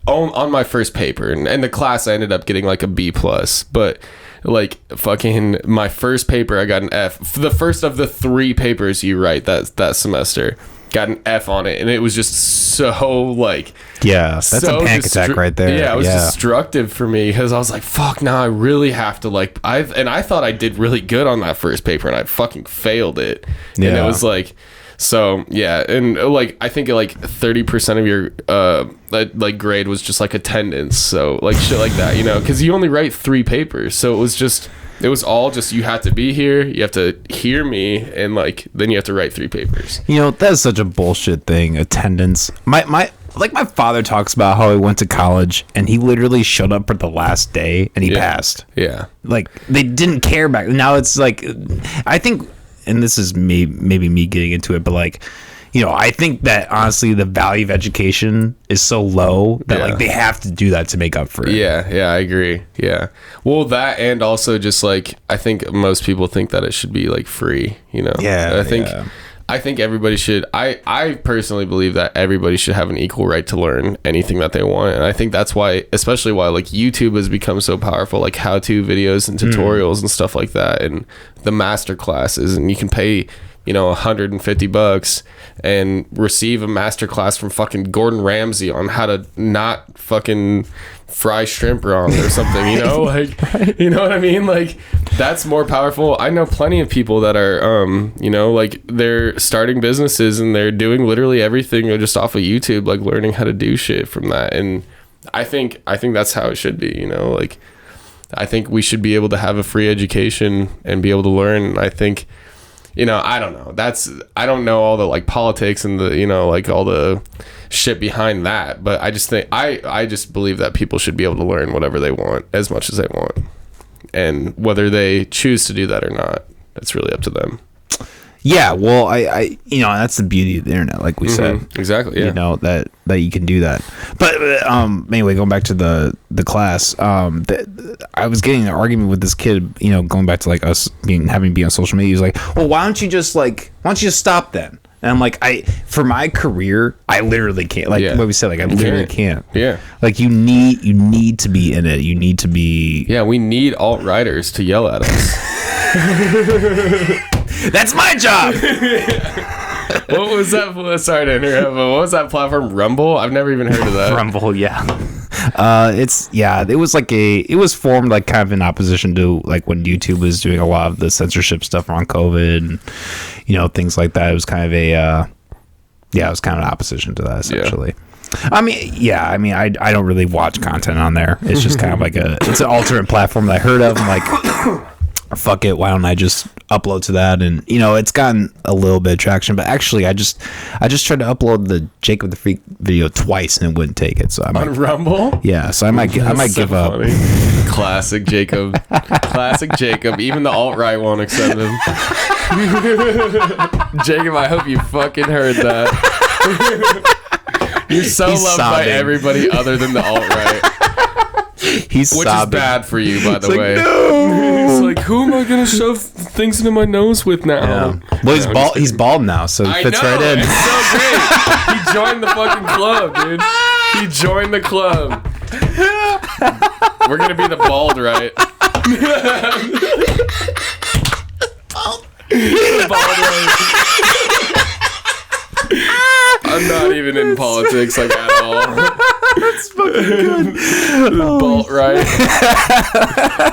on my first paper. And the class I ended up getting like a B+, but like fucking my first paper I got an F. The first of the 3 papers you write that semester got an F on it, and it was just so like that's a panic attack right there. Yeah, it was destructive for me because I was like, fuck, now I really have to like I thought I did really good on that first paper, and I fucking failed it. And it was like, so yeah, and like I think like 30% of your like grade was just like attendance, so like shit like that, you know, because you only write 3 papers, so it was all just, you have to be here, you have to hear me, and like then you have to write 3 papers. You know, that's such a bullshit thing, attendance. My father talks about how he went to college and he literally showed up for the last day and he passed. Yeah. Like they didn't care back. Now it's like, I think, and this is maybe me getting into it, but like, you know, I think that honestly the value of education is so low that like they have to do that to make up for it. Yeah, I agree. Yeah. Well, that, and also just like I think most people think that it should be like free, you know. Yeah. I think everybody should. I personally believe that everybody should have an equal right to learn anything that they want, and I think that's why, especially why like YouTube has become so powerful, like how-to videos and tutorials and stuff like that, and the master classes, and you can pay, you know, $150 and receive a master class from fucking Gordon Ramsay on how to not fucking fry shrimp wrong or something, you know, like, you know what I mean? Like, that's more powerful. I know plenty of people that are, you know, like they're starting businesses and they're doing literally everything just off of YouTube, like learning how to do shit from that. And I think that's how it should be, you know, like, I think we should be able to have a free education and be able to learn. I think, I don't know. I don't know all the like politics and the, like all the shit behind that. But I just think, I just believe that people should be able to learn whatever they want as much as they want. And whether they choose to do that or not, that's really up to them. Yeah, well, I that's the beauty of the internet, like we said. Exactly, yeah. That you can do that. But anyway, going back to the class, I was getting an argument with this kid, going back to like us having to be on social media. He was like, well, why don't you just stop then? And I'm like, for my career, I literally can't. Like what we said, like I literally can't. Yeah. Like you need to be in it. You need to be. Yeah, we need alt-writers to yell at us. That's my job. What was that? Sorry to interrupt, but what was that platform? Rumble? I've never even heard of that. Rumble, yeah. It was formed like kind of in opposition to like when YouTube was doing a lot of the censorship stuff around COVID and things like that. It was kind of it was kind of an opposition to that essentially. Yeah. I don't really watch content on there. It's just kind of like it's an alternate platform that I heard of. I'm like, fuck it, why don't I just upload to that? And it's gotten a little bit of traction, but actually I just tried to upload the Jacob the Freak video twice and it wouldn't take it. So on Rumble? Yeah, so I might give up. Classic Jacob. Even the alt-right won't accept him. Jacob, I hope you fucking heard that. You're so loved by everybody other than the alt-right. Which sobbing. Is bad for you, by the way. No! He's like, who am I gonna shove things into my nose with now? Yeah. Well, he's bald. He's bald now, so it fits right in. It's so great. He joined the fucking club, dude. He joined the club. We're gonna be the bald right. The bald right. I'm not even in politics like at all. That's fucking good. Bolt right.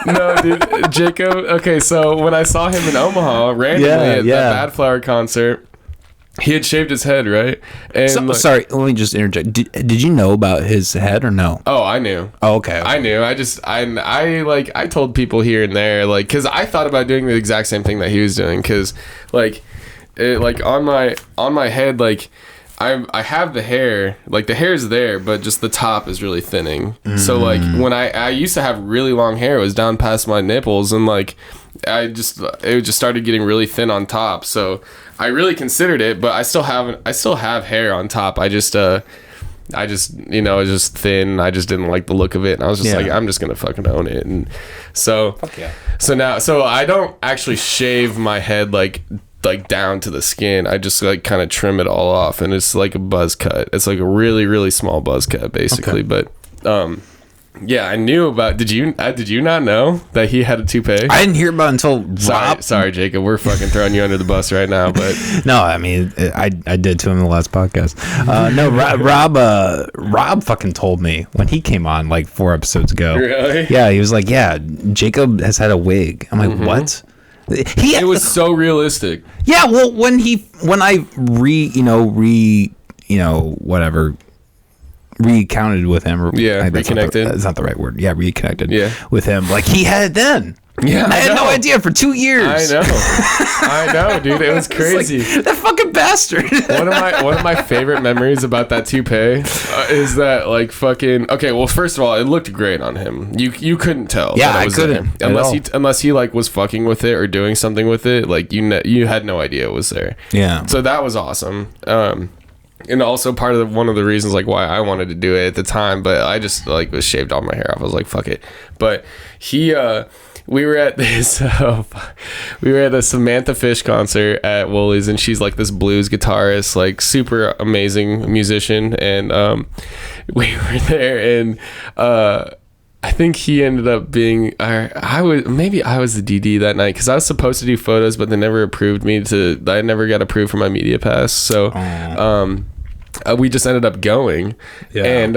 No, dude, Jacob. Okay, so when I saw him in Omaha randomly at that Bad Flower concert, he had shaved his head, right? And sorry, let me just interject. Did you know about his head or no? Oh, I knew. Oh, okay. I knew. I told people here and there, like, because I thought about doing the exact same thing that he was doing, because on my head, like. I have the hair, like the hair's there, but just the top is really thinning. So like when I used to have really long hair, it was down past my nipples, and like it just started getting really thin on top. So I really considered it, but I still have hair on top. I just it was just thin. I just didn't like the look of it, and I was just like, I'm just gonna fucking own it. And so so I don't actually shave my head like down to the skin. I just like kind of trim it all off, and it's like a buzz cut. It's like a really, really small buzz cut basically. Okay. But yeah, I knew about. Did you not know that he had a toupee? I didn't hear about it until Rob. Sorry, Jacob, we're fucking throwing you under the bus right now, but no, I mean I did to him in the last podcast. No, Rob fucking told me when he came on like 4 episodes ago. Really? Yeah, he was like, yeah, Jacob has had a wig. I'm like, what? It was so realistic. Yeah, well, when I recounted with him. Reconnected. That's not the right word. Yeah, reconnected. Yeah. With him, like he had it then. Yeah, I had no idea for 2 years. I know, dude. It was crazy. Like, that fucking bastard. One of my favorite memories about that toupee is that like fucking. Okay, well, first of all, it looked great on him. You couldn't tell. Yeah, that it was I couldn't. Unless he like was fucking with it or doing something with it. Like you had no idea it was there. Yeah. So that was awesome. And also part of one of the reasons like why I wanted to do it at the time, but I just like was shaved all my hair off. I was like, fuck it. But we were at this Samantha Fish concert at Woolies, and she's like this blues guitarist, like super amazing musician, and we were there, and I think he ended up being I was the DD that night, because I was supposed to do photos, but they never approved me I never got approved for my media pass, so we just ended up going. And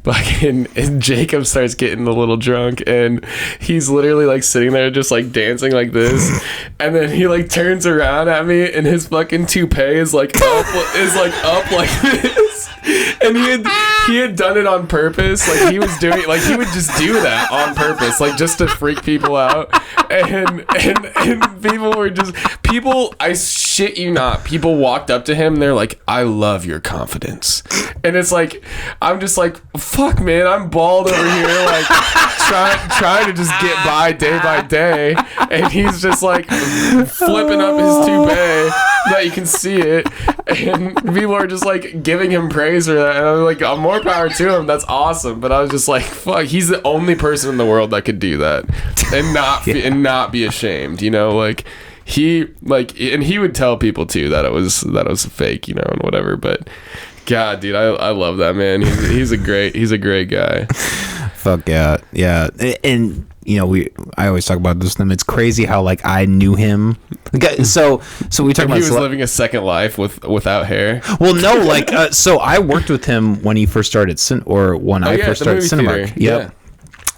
fucking Jacob starts getting a little drunk, and he's literally like sitting there just like dancing like this, and then he like turns around at me, and his fucking toupee is like up like this, and he had done it on purpose. Like he was doing, like he would just do that on purpose, like just to freak people out, and people people, I shit you not, people walked up to him and they're like, I love your confidence. And it's like, I'm just like, fuck, man, I'm bald over here, like, trying to just get by day. And he's just like flipping up his toupee that you can see it. And people are just like giving him praise for that. And I'm like, more power to him. That's awesome. But I was just like, fuck, he's the only person in the world that could do that and not be ashamed, you know, like he would tell people too that it was fake, you know, and whatever. But God, dude, I love that man. He's a great guy. Fuck yeah. And you know, I always talk about this with him. It's crazy how like I knew him. So we talk about he was living a second life without hair. Well, no, like so I worked with him when he first started first started Cinemark. Yep. Yeah.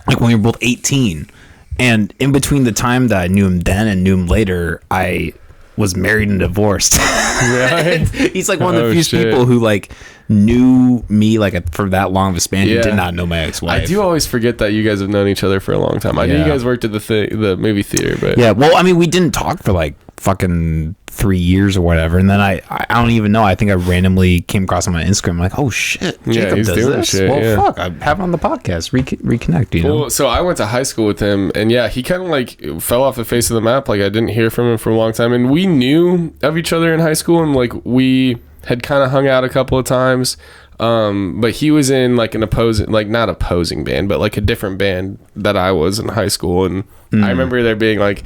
Like when we were both 18. And in between the time that I knew him then and knew him later, I was married and divorced. Right? He's like one of the few people who like knew me like for that long of a span and did not know my ex-wife. I do always forget that you guys have known each other for a long time. I knew you guys worked at the movie theater, but yeah. Well, I mean, we didn't talk for like fucking 3 years or whatever, and then I don't even know. I think I randomly came across him on Instagram. I'm like, oh shit, Jacob does this. Shit, fuck, I have him on the podcast. Reconnect, you know. Well, so I went to high school with him, and yeah, he kind of like fell off the face of the map. Like I didn't hear from him for a long time, and we knew of each other in high school, and like we had kind of hung out a couple of times. But he was in like an not opposing band, but like a different band that I was in high school, and I remember there being like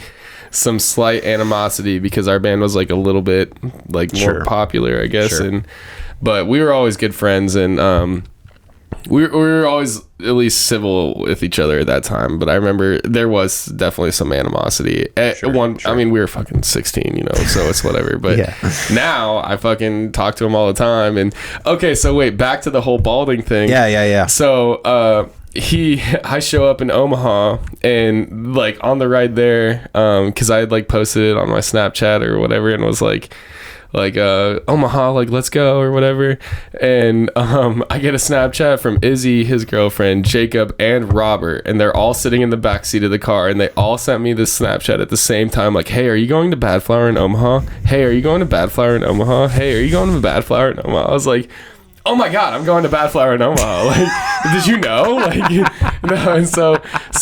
some slight animosity because our band was like a little bit like more popular, I guess. But we were always good friends, and we were always at least civil with each other at that time. But I remember there was definitely some animosity I mean, we were fucking 16, you know, so it's whatever. But now I fucking talk to him all the time. And okay, so wait, back to the whole balding thing. Yeah. So I show up in Omaha, and like on the ride there, because I had like posted it on my Snapchat or whatever, and was like Omaha, like let's go or whatever. And I get a Snapchat from Izzy, his girlfriend, Jacob, and Robert, and they're all sitting in the back seat of the car, and they all sent me this Snapchat at the same time, like, hey, are you going to Bad Flower in Omaha? Hey, are you going to Bad Flower in Omaha? Hey, are you going to Bad Flower in Omaha? I was like, oh my God, I'm going to Bad Flower in Omaha. Like, did you know? Like, no. And so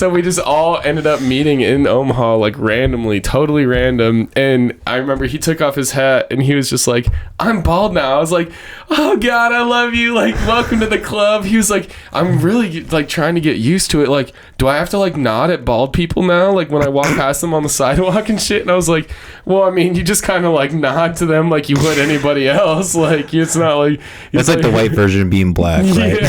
we just all ended up meeting in Omaha, like randomly, totally random. And I remember he took off his hat and he was just like, I'm bald now. I was like, oh God, I love you. Like, welcome to the club. He was like, I'm really like trying to get used to it. Like, do I have to like nod at bald people now? Like when I walk past them on the sidewalk and shit. And I was like, well, I mean, you just kind of like nod to them like you would anybody else. Like, it's not like... It's like the white version of being black, right?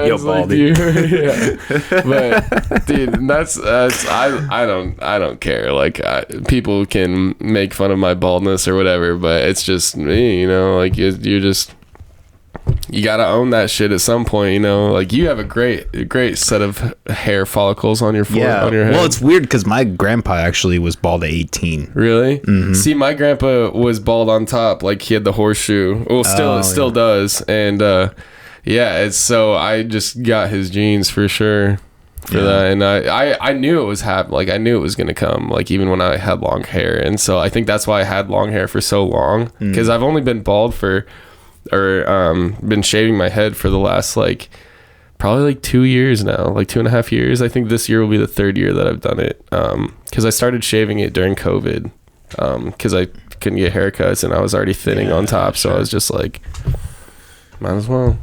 Yo, baldy. But dude, that's I don't care. Like people can make fun of my baldness or whatever, but it's just me, you know. Like you gotta own that shit at some point, you know. Like you have a great set of hair follicles on your on your head. Well, it's weird because my grandpa actually was bald at 18. Really? Mm-hmm. See, my grandpa was bald on top, like he had the horseshoe. Well, still does, and it's so I just got his genes for sure for that, and I knew it was happening. Like I knew it was gonna come. Like even when I had long hair, and so I think that's why I had long hair for so long, because I've only been bald been shaving my head for the last like probably like 2 years now, like 2.5 years. I think this year will be the third year that I've done it, because I started shaving it during COVID, because I couldn't get haircuts and I was already thinning on top, so I was just like, might as well.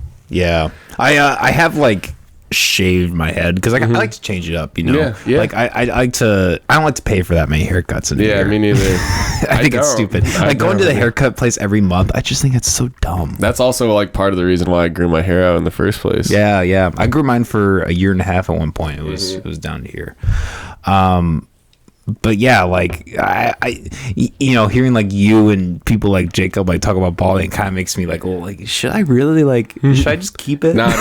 I have like shaved my head because I like to change it up, you know. Like I don't like to pay for that many haircuts in a year. Me neither. I think it's stupid. Like going to the haircut place every month, I just think it's so dumb. That's also like part of the reason why I grew my hair out in the first place. I grew mine for 1.5 years at one point. It was down to here. But yeah, like I you know, hearing like you and people like Jacob like talk about balding kind of makes me like, well, like should I really like should I just keep it? Nah, dude,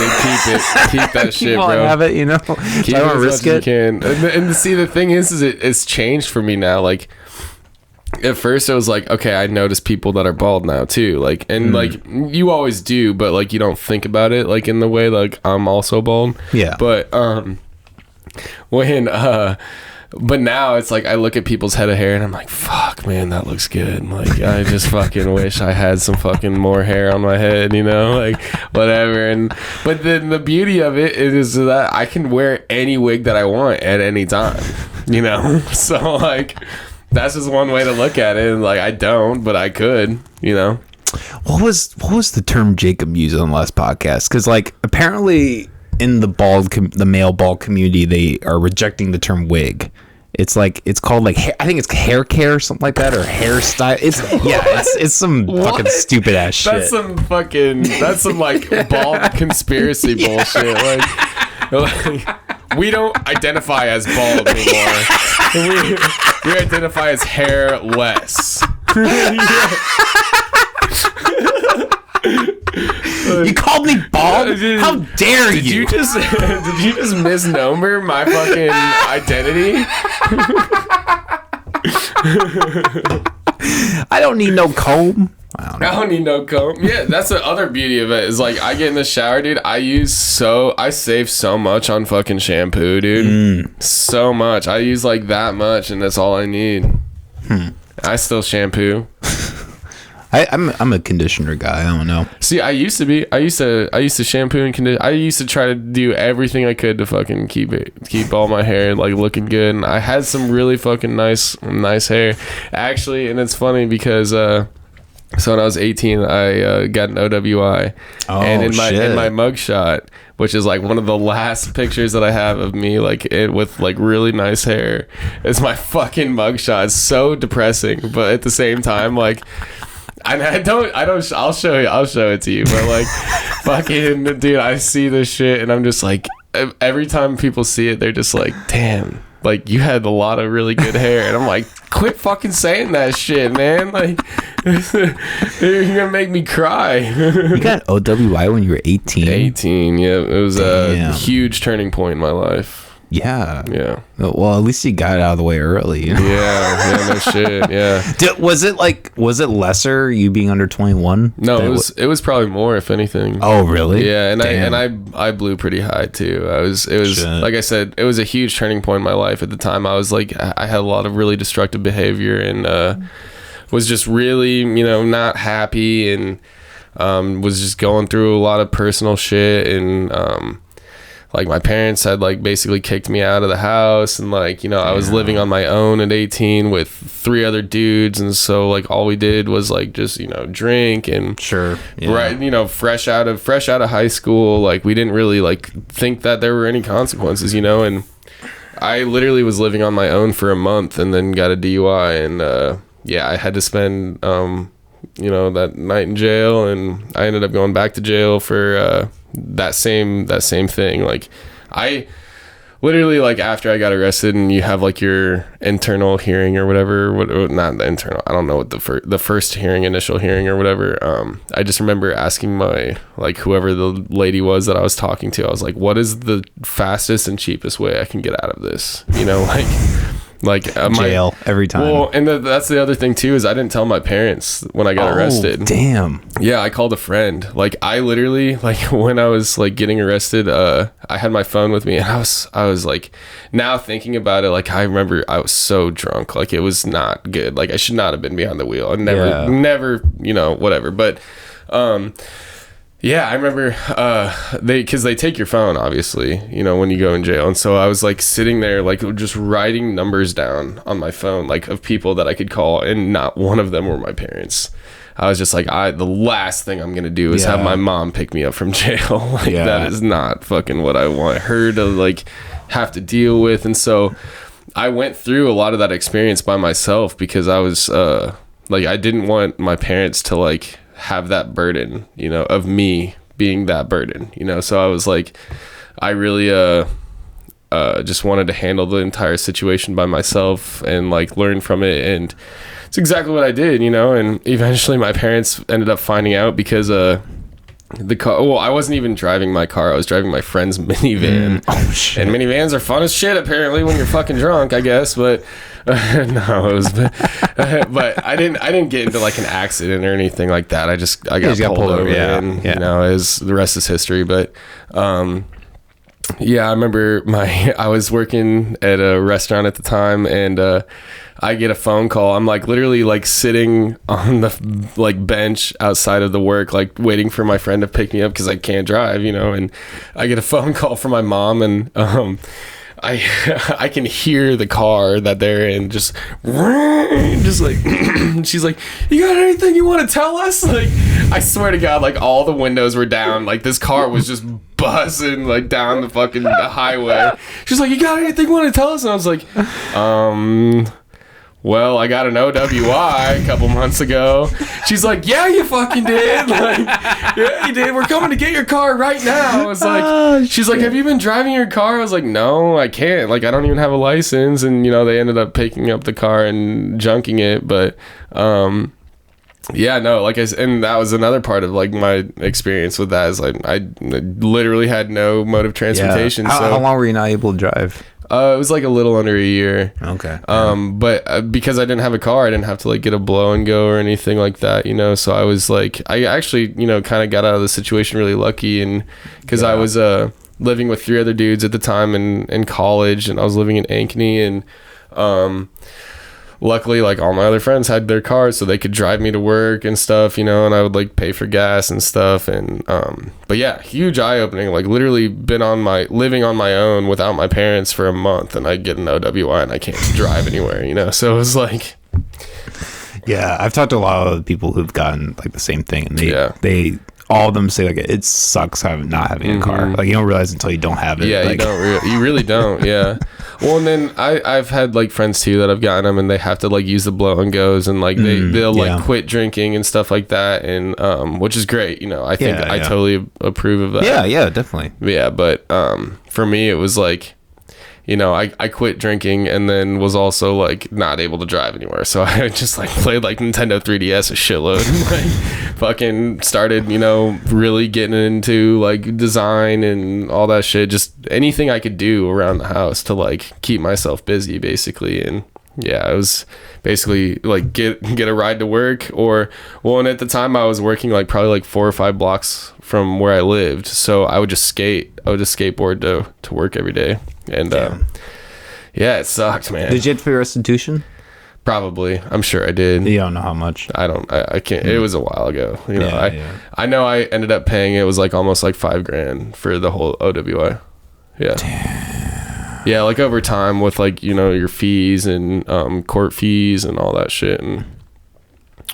keep that shit, bro. I have it, you know. Keep I don't risk it. And see, the thing is it's changed for me now. Like at first, it was like, okay, I notice people that are bald now too. Like, and like you always do, but like you don't think about it like in the way like I'm also bald. Yeah. But when but now it's like I look at people's head of hair and I'm like, fuck, man, that looks good. Like, I just fucking wish I had some fucking more hair on my head, you know, like whatever. And but then the beauty of it is that I can wear any wig that I want at any time, you know. So like that's just one way to look at it. And like I don't, but I could, you know. What was the term Jacob used on the last podcast? Because like apparently in the male bald community, they are rejecting the term wig. It's called like I think it's hair care or something like that, or hairstyle. It's some fucking stupid ass shit. That's some like bald conspiracy bullshit. Like we don't identify as bald anymore. We identify as hairless. You called me bald? How dare you? Did you just misnomer my fucking identity? I don't need no comb. I don't need no comb. Yeah, that's the other beauty of it. Is like I get in the shower, dude. I save so much on fucking shampoo, dude. So much. I use like that much, and that's all I need. I still shampoo. I'm a conditioner guy. I don't know. See, I used to be. I used to shampoo and condition. I used to try to do everything I could to fucking keep all my hair like looking good. And I had some really fucking nice hair, actually. And it's funny because so when I was 18, I got an OWI, and in my mugshot, which is like one of the last pictures that I have of me with like really nice hair, is my fucking mugshot. It's so depressing, but at the same time, like. I'll show it to you, but like fucking dude, I see this shit and I'm just like, every time people see it, they're just like, damn, like you had a lot of really good hair. And I'm like, quit fucking saying that shit, man. Like you're gonna make me cry. You got OWI when you were 18? 18, yeah. It was a huge turning point in my life. Yeah. Yeah. Well, at least you got it out of the way early. Yeah, no shit. Yeah. Was it lesser you being under 21? No, it was probably more, if anything. Oh, really? Yeah, and I blew pretty high too. It was shit. Like I said, it was a huge turning point in my life. At the time, I was like, I had a lot of really destructive behavior and was just really, not happy and was just going through a lot of personal shit and like my parents had like basically kicked me out of the house and like, I was living on my own at 18 with 3 other dudes. And so like all we did was like just, drink and sure. Yeah. Right. Fresh out of high school. Like we didn't really like think that there were any consequences, and I literally was living on my own for a month and then got a DUI and, I had to spend, that night in jail and I ended up going back to jail for, that same thing. Like I literally, like after I got arrested and you have like your internal hearing or whatever, not the internal, I don't know what the first hearing, initial hearing or whatever. I just remember asking my, like whoever the lady was that I was talking to, I was like, what is the fastest and cheapest way I can get out of this? Like jail every time. Well, and that's the other thing too, is I didn't tell my parents when I got arrested. Damn. Yeah, I called a friend. Like I literally, like when I was like getting arrested, I had my phone with me and I was like, now thinking about it, like I remember I was so drunk, like it was not good. Like I should not have been behind the wheel. I never, whatever. But yeah, I remember because they take your phone, obviously, when you go in jail. And so I was like sitting there, like just writing numbers down on my phone, like of people that I could call. And not one of them were my parents. I was just like, the last thing I'm going to do is have my mom pick me up from jail. Like that is not fucking what I want her to like have to deal with. And so I went through a lot of that experience by myself because I was like, I didn't want my parents to like have that burden, of me being that burden, so I was like, I really just wanted to handle the entire situation by myself and like learn from it, and it's exactly what I did, and eventually my parents ended up finding out because the car, well, I wasn't even driving my car, I was driving my friend's minivan. Oh shit. And minivans are fun as shit apparently when you're fucking drunk, I guess, but no, it was but I didn't get into like an accident or anything like that. I got pulled over and the rest is history. But Yeah, I remember I was working at a restaurant at the time, and I get a phone call. I'm like literally like sitting on the like bench outside of the work, like waiting for my friend to pick me up because I can't drive, and I get a phone call from my mom, and I can hear the car that they're in just like she's like, you got anything you want to tell us? Like, I swear to God, like all the windows were down, like this car was just buzzing like down the fucking highway. She's like, you got anything you want to tell us? And I was like, well, I got an OWI a couple months ago. She's like, yeah, you fucking did. Like, yeah, you did. We're coming to get your car right now. I was like, she's like, have you been driving your car? I was like, no, I can't. Like, I don't even have a license. And, they ended up picking up the car and junking it. But, yeah, no, like and that was another part of like my experience with that is like, I literally had no mode of transportation. Yeah. How long were you not able to drive? It was like a little under a year. Okay. But because I didn't have a car, I didn't have to like get a blow and go or anything like that, So I was like, I actually, kind of got out of the situation really lucky, and because I was living with 3 other dudes at the time in college, and I was living in Ankeny, and luckily like all my other friends had their cars so they could drive me to work and stuff, and I would like pay for gas and stuff, and but yeah, huge eye-opening, like literally been living on my own without my parents for a month, and I get an OWI and I can't drive anywhere, so it was like, yeah, I've talked to a lot of people who've gotten like the same thing, and they all of them say like it sucks not having a car. Like you don't realize until you don't have it. Yeah, like, you really don't. Yeah. Well, and then I've had like friends too that have gotten them, and they have to like use the blow and goes, and like they'll like quit drinking and stuff like that, and which is great. I think I totally approve of that. Yeah, definitely. Yeah, but for me it was like, I quit drinking and then was also like not able to drive anywhere. So I just like played like Nintendo 3DS a shitload and like fucking started, really getting into like design and all that shit. Just anything I could do around the house to like keep myself busy basically. And yeah, it was basically like get a ride to work and at the time I was working like probably like 4 or 5 blocks from where I lived. So I would just skateboard to work every day. And yeah, it sucked, man. Did you have to pay restitution? Probably. I'm sure I did. You don't know how much? I can't. It was a while ago. I know I ended up paying, it was like almost like $5,000 for the whole OWI. Yeah. Damn. Yeah, like over time with like, your fees and court fees and all that shit. And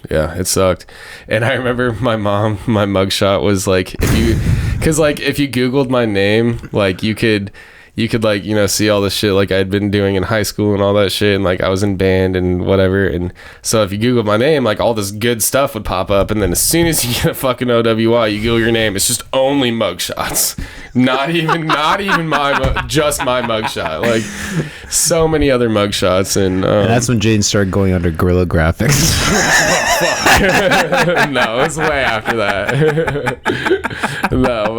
yeah, it sucked. And I remember my mugshot was like, if you Googled my name, like you could like, see all the shit like I'd been doing in high school and all that shit, and like I was in band and whatever, and so if you Google my name, like all this good stuff would pop up, and then as soon as you get a fucking OWI, you Google your name, it's just only mugshots. Not even just my mugshot. Like so many other mugshots, and that's when Jaydn started going under Guerilla graphics. No, it was way after that. No,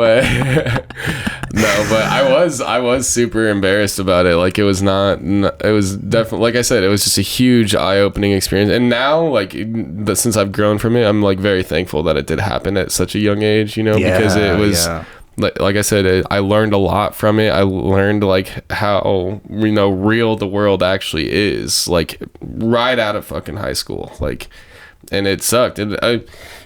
but I was super embarrassed about it. Like it was definitely, like I said, it was just a huge eye-opening experience. And now, like since I've grown from it, I'm like very thankful that it did happen at such a young age, because it was like I said, I learned a lot from it. I learned like how real the world actually is, like right out of fucking high school, like. And it sucked. And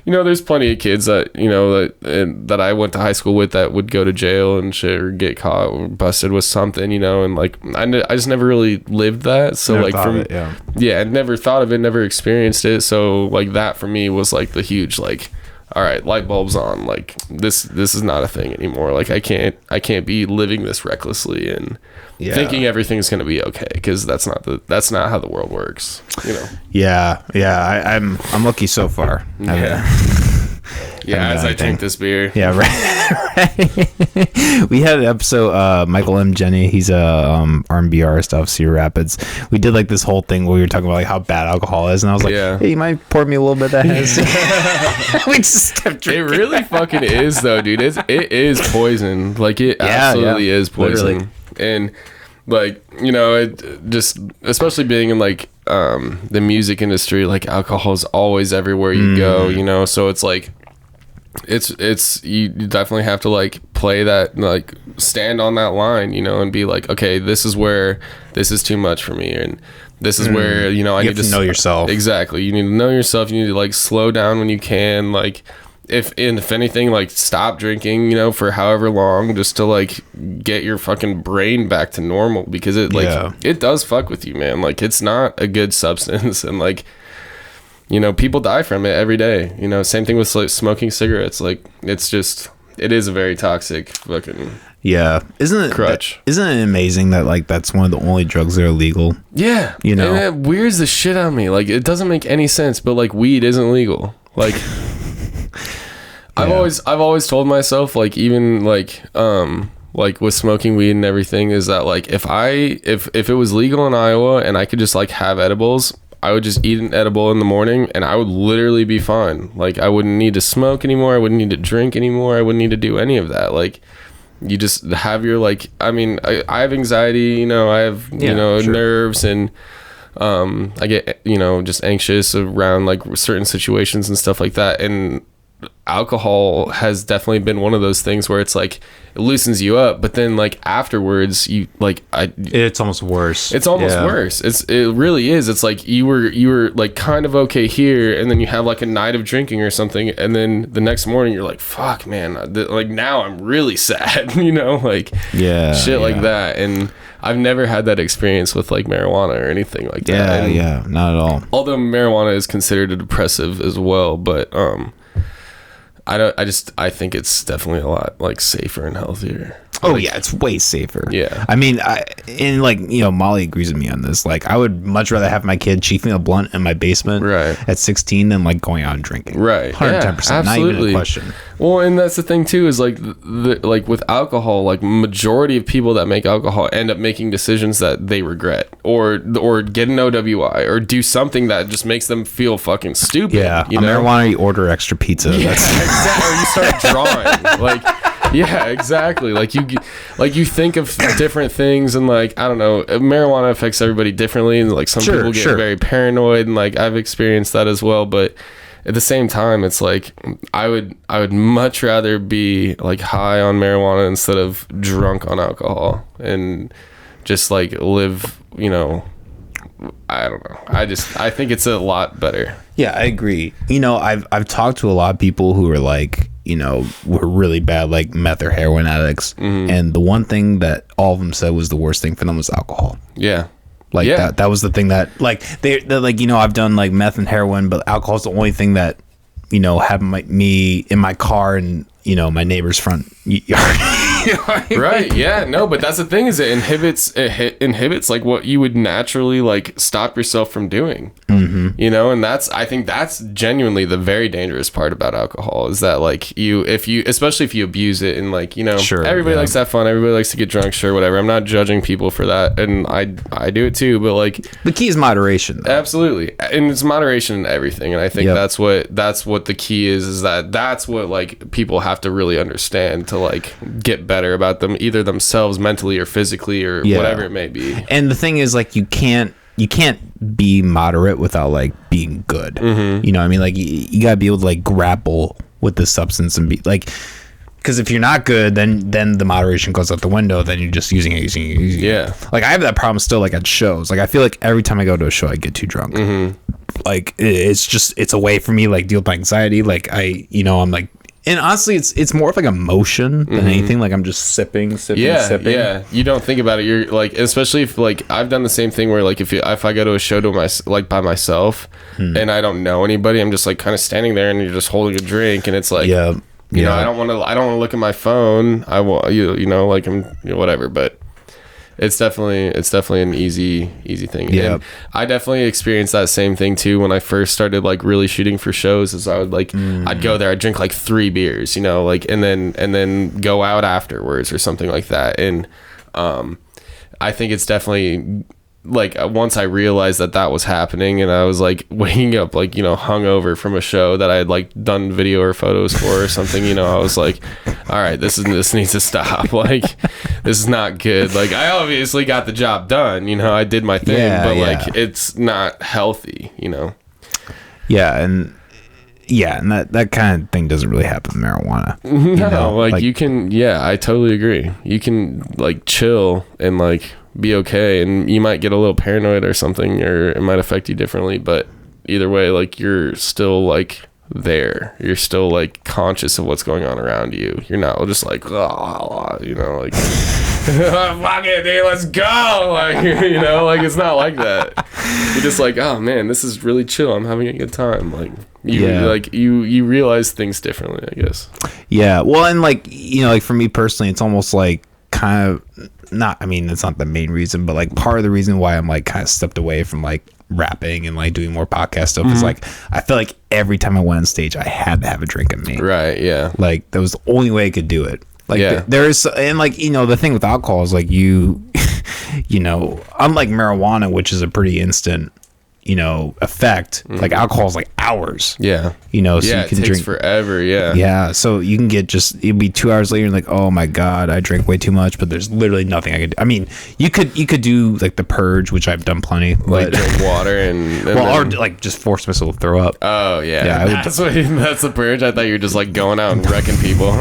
there's plenty of kids that that I went to high school with that would go to jail and shit, or get caught or busted with something, and like I just never really lived that. So like I never thought of it, never experienced it. So like that for me was like the huge like, all right, light bulbs on. Like this is not a thing anymore. Like I can't be living this recklessly and thinking everything's gonna be okay, because that's not how the world works. Yeah. I'm lucky so far. As I drink this beer. Yeah, right. We had an episode, Michael M. Jenny, he's a R&B artist out of Cedar Rapids. We did like this whole thing where we were talking about like how bad alcohol is, and I was like, hey, you might pour me a little bit of that Hennessy? We just kept drinking. It really fucking is though, dude. It is poison. Like it absolutely is poison. Literally. And like, it just, especially being in like the music industry, like alcohol is always everywhere you go, so it's like it's you definitely have to like play that, like stand on that line, you know, and be like, okay, this is where this is too much for me, and this is where, you know, I You need have to know yourself. Exactly. You need to know yourself. You need to like slow down when you can, like if anything, like stop drinking, you know, for however long, just to like get your fucking brain back to normal, because it like it does fuck with you, man. Like it's not a good substance, and like, you know, people die from it every day. You know, same thing with like smoking cigarettes. Like it's just, it is a very toxic fucking isn't it amazing that like that's one of the only drugs that are legal? Yeah, you know, and it weirds the shit out of me. Like it doesn't make any sense, but like weed isn't legal. Like I've always told myself, like even like with smoking weed and everything, is that like if it was legal in Iowa and I could just like have edibles, I would just eat an edible in the morning and I would literally be fine. Like I wouldn't need to smoke anymore. I wouldn't need to drink anymore. I wouldn't need to do any of that. Like you just have your like, I mean, I have anxiety, you know, I have, you know, nerves, and I get, you know, just anxious around like certain situations and stuff like that. And alcohol has definitely been one of those things where it's like it loosens you up, but then like afterwards you like it's almost worse. It's almost worse. It really is. It's like you were like kind of okay here, and then you have like a night of drinking or something, and then the next morning you're like, fuck man, like now I'm really sad, you know, like shit like that. And I've never had that experience with like marijuana or anything like that. Not at all. Although marijuana is considered a depressive as well, but I think it's definitely a lot like safer and healthier. Oh yeah, it's way safer. Yeah. I mean, and like, you know, Molly agrees with me on this. Like I would much rather have my kid chiefing a blunt in my basement at 16 than like going out and drinking. Right. 110%. Not even a question. Well, and that's the thing too, is like like with alcohol, like majority of people that make alcohol end up making decisions that they regret, or get an OWI or do something that just makes them feel fucking stupid. Yeah. You know? Marijuana, you order extra pizza. Yeah, exactly. Or you start drawing. Like yeah, exactly. Like you think of different things, and like I don't know, marijuana affects everybody differently, and like some people get very paranoid, and like I've experienced that as well. But at the same time, it's like I would much rather be like high on marijuana instead of drunk on alcohol, and just like live, you know, I don't know. I think it's a lot better. Yeah, I agree. You know, I've talked to a lot of people who are like, you know, were really bad like meth or heroin addicts, and the one thing that all of them said was the worst thing for them was alcohol. Yeah. Like that was the thing that like they're like, you know, I've done like meth and heroin, but alcohol's the only thing that, you know, have me in my car and, you know, my neighbor's front yard. Right. Yeah. No, but that's the thing, is it inhibits like what you would naturally like stop yourself from doing. You know, and I think that's genuinely the very dangerous part about alcohol, is that like especially if you abuse it, and like, you know, everybody likes to have fun, everybody likes to get drunk, sure, whatever. I'm not judging people for that, and I do it too, but like the key is moderation though. Absolutely. And it's moderation in everything, and I think that's what the key is that's what like people have to really understand to like get better about them, either themselves mentally or physically or whatever it may be. And the thing is, like, you can't be moderate without like being good. You know what I mean? Like you gotta be able to like grapple with the substance and be like, because if you're not good, then the moderation goes out the window, then you're just using it. Yeah. Like I have that problem still, like at shows. Like I feel like every time I go to a show I get too drunk. Like it's a way for me like deal with my anxiety. Like I'm like, and honestly, it's more of like emotion than anything. Like I'm just sipping. Yeah. You don't think about it. You're like, especially if like I've done the same thing where like if I go to a show by myself and I don't know anybody, I'm just like kind of standing there and you're just holding a drink, and it's like, you know, I don't want to look at my phone. I will, you know, like I'm, you know, whatever, but. It's definitely an easy thing. Yeah. And I definitely experienced that same thing too when I first started like really shooting for shows. Is I would like I'd go there, I'd drink like 3 beers, you know, like and then go out afterwards or something like that. And I think it's definitely like once I realized that was happening, and I was like waking up like, you know, hungover from a show that I had like done video or photos for or something, you know, I was like, all right, this needs to stop. Like this is not good. Like I obviously got the job done, you know, I did my thing, but like it's not healthy, you know. Yeah, and Yeah, and that kind of thing doesn't really happen with marijuana. No, like you can, yeah, I totally agree. You can like chill and like be okay, and you might get a little paranoid or something, or it might affect you differently, but either way, like you're still like there. You're still like conscious of what's going on around you. You're not just like, you know, like fuck it, dude, let's go. Like, you know, like it's not like that. You're just like, oh man, this is really chill. I'm having a good time. Like you realize things differently, I guess. Yeah. Well, and like, you know, like for me personally, it's almost like kind of not, I mean, it's not the main reason, but like part of the reason why I'm like kind of stepped away from like rapping and like doing more podcast stuff is like I feel like every time I went on stage I had to have a drink in me. Right. Yeah. Like that was the only way I could do it. Like yeah. there's, and like, you know, the thing with alcohol is like you know, unlike marijuana, which is a pretty instant, you know, effect, like alcohol is like hours. Yeah. You know, so yeah, you can it takes drink forever. Yeah. Yeah. So you can get just, it'd be 2 hours later and like, oh my God, I drank way too much, but there's literally nothing I could do. I mean, you could do like the purge, which I've done plenty. Like But, drink water and well, or like just force myself to throw up. Oh yeah. Yeah, That's the purge. I thought you were just like going out and wrecking people.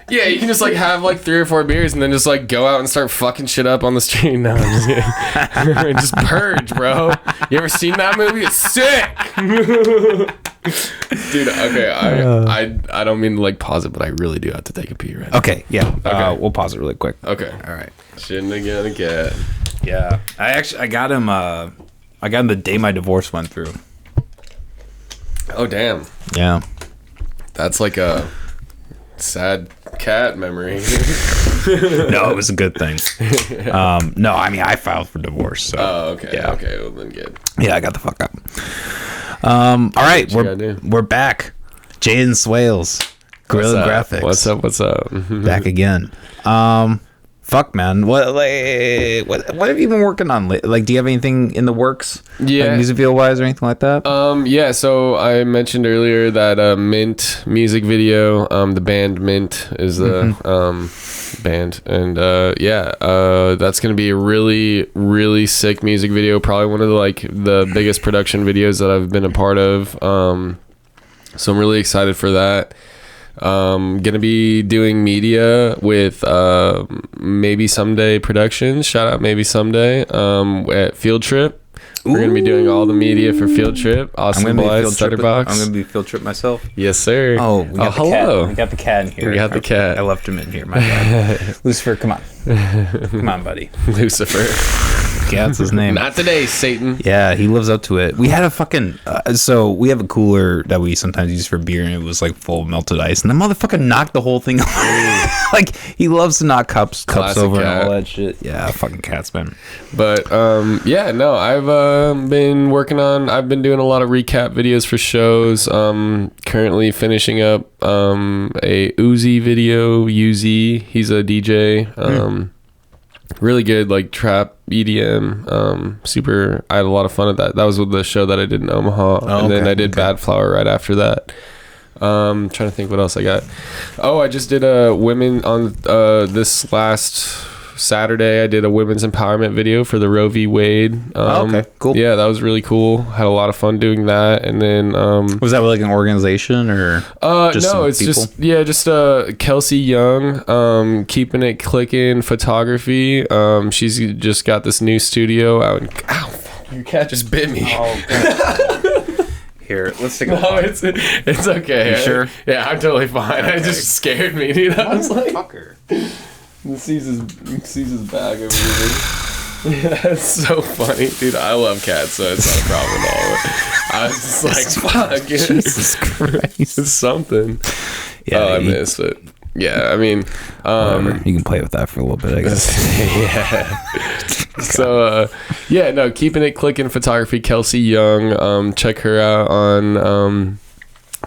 Yeah, you can just like have like 3 or 4 beers and then just like go out and start fucking shit up on the street. No, I'm just kidding. Just purge, bro. You ever seen that movie? It's sick. Dude, okay, I don't mean to like pause it, but I really do have to take a pee right now. Okay, yeah. Okay. We'll pause it really quick. Okay. All right. Shouldn't have got a cat. Yeah. I got him the day my divorce went through. Oh damn. Yeah. That's like a sad cat memory. No, it was a good thing. No, I mean I filed for divorce. So. Oh, okay. Yeah. Okay, well then good. Yeah, I got the fuck up. All right, we're back. Jaydn Swailes, Guerilla Graphics. What's up? Back again. Fuck, man. What have you been working on? Like, do you have anything in the works? Yeah, like music video wise or anything like that. Yeah. So I mentioned earlier that Mint music video. The band Mint is the band, and that's gonna be a really, really sick music video. Probably one of the biggest production videos that I've been a part of. So I'm really excited for that. Gonna be doing media with Maybe Someday Productions. Shout out Maybe Someday. At Field Trip. We're gonna be doing all the media for Field Trip. Austin Blythe, Stutterbox. I'm gonna be Field Trip myself. Yes, sir. Oh, we got the hello. Cat. We got the cat in here. We got the cat. I left him in here. My bad. Lucifer, come on. Come on, buddy. Lucifer. Yeah, that's his name. Not today, Satan. Yeah, he lives up to it. We had a fucking so we have a cooler that we sometimes use for beer, and it was like full of melted ice, and the motherfucker knocked the whole thing over. Like he loves to knock cups Classic over cat. and all that shit. Yeah, fucking cats, man. But yeah, no, I've been doing a lot of recap videos for shows. Currently finishing up a Uzi video. Uzi, he's a DJ. Really good, like trap EDM. Super. I had a lot of fun at that. That was with the show that I did in Omaha, and then I did Bad Flower right after that. Trying to think what else I got. Oh, I just did a women on this last Saturday. I did a women's empowerment video for the Roe v. Wade. Okay, cool. Yeah, that was really cool. Had a lot of fun doing that. And then was that like an organization or just no, it's people? just Kelsey Young, keeping it clicking photography. She's just got this new studio out in, ow, your cat just bit me. Oh, here, let's take a No, it's okay. You sure? Yeah, I'm totally fine. Okay. It just scared me, dude. I was like, fucker. he sees his bag over here. Yeah, that's so funny, dude. I love cats, so it's not a problem at all. I was just like, fuck, Jesus Christ, it's something. Yeah, I missed it. Yeah, I mean, you can play with that for a little bit, I guess. Yeah. So, keeping it clicking photography. Kelsey Young, check her out on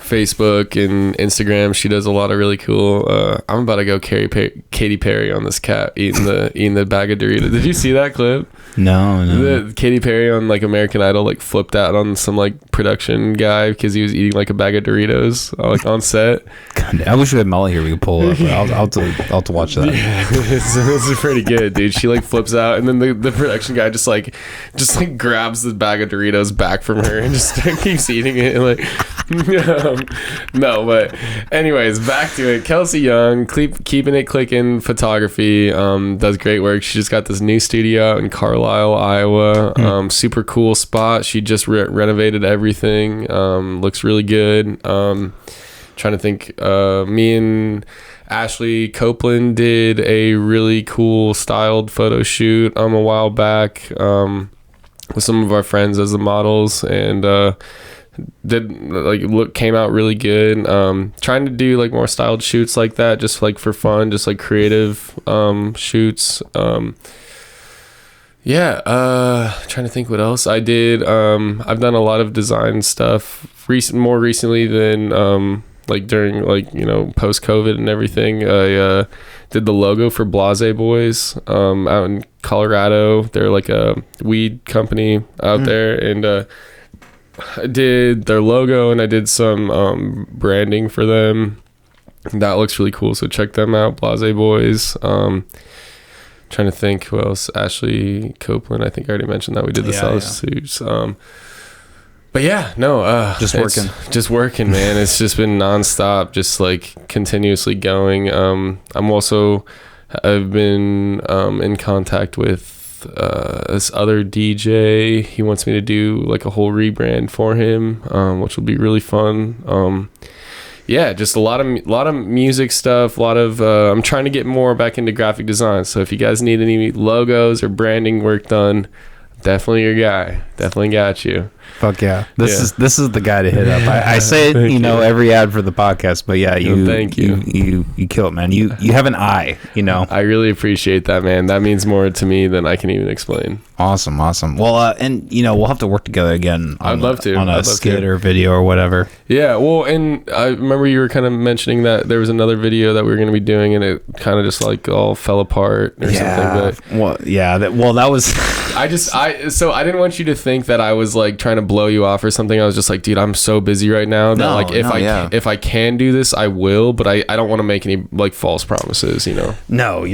Facebook and Instagram. She does a lot of really cool. I'm about to go Katy Perry on this cat eating the bag of Doritos. Did you see that clip? No. The Katy Perry on like American Idol like flipped out on some like production guy because he was eating like a bag of Doritos like on set. God, I wish we had Molly here. We could pull it up. I'll have to watch that. Yeah, it's pretty good, dude. She like flips out, and then the production guy just grabs the bag of Doritos back from her and just keeps eating it. And like, no, but anyways, back to it. Kelsey Young, keeping it clicking photography. Does great work. She just got this new studio out in Carlisle, Iowa. Super cool spot. She just renovated everything. Looks really good. Trying to think. Me and Ashley Copeland did a really cool styled photo shoot a while back with some of our friends as the models, and came out really good. Trying to do like more styled shoots like that, just like for fun, just like creative shoots. Trying to think what else I did. I've done a lot of design stuff more recently than like during like, you know, post-COVID and everything. I did the logo for Blase Boys out in Colorado. They're like a weed company out there, and I did their logo, and I did some branding for them. That looks really cool, so check them out, Blase Boys. Trying to think who else. Ashley Copeland, I think I already mentioned that. We did the style suits. But yeah, no, just working, man. It's just been nonstop, just like continuously going. I've been in contact with this other DJ. He wants me to do like a whole rebrand for him, which will be really fun. Just a lot of music stuff, I'm trying to get more back into graphic design. So if you guys need any logos or branding work done, definitely your guy. Definitely got you. Fuck yeah. This is the guy to hit up. I say it, you know, every ad for the podcast, but yeah, thank you. You kill it, man. You have an eye, you know. I really appreciate that, man. That means more to me than I can even explain. Awesome. Well, and you know, we'll have to work together again on a skit or video or whatever. Yeah, well, and I remember you were kind of mentioning that there was another video that we were going to be doing, and it kind of just like all fell apart or something. But that was so I didn't want you to think that I was like trying to blow you off or something. I was just like, dude, I'm so busy right now that if I can do this, I will, but I don't want to make any like false promises, you know. No,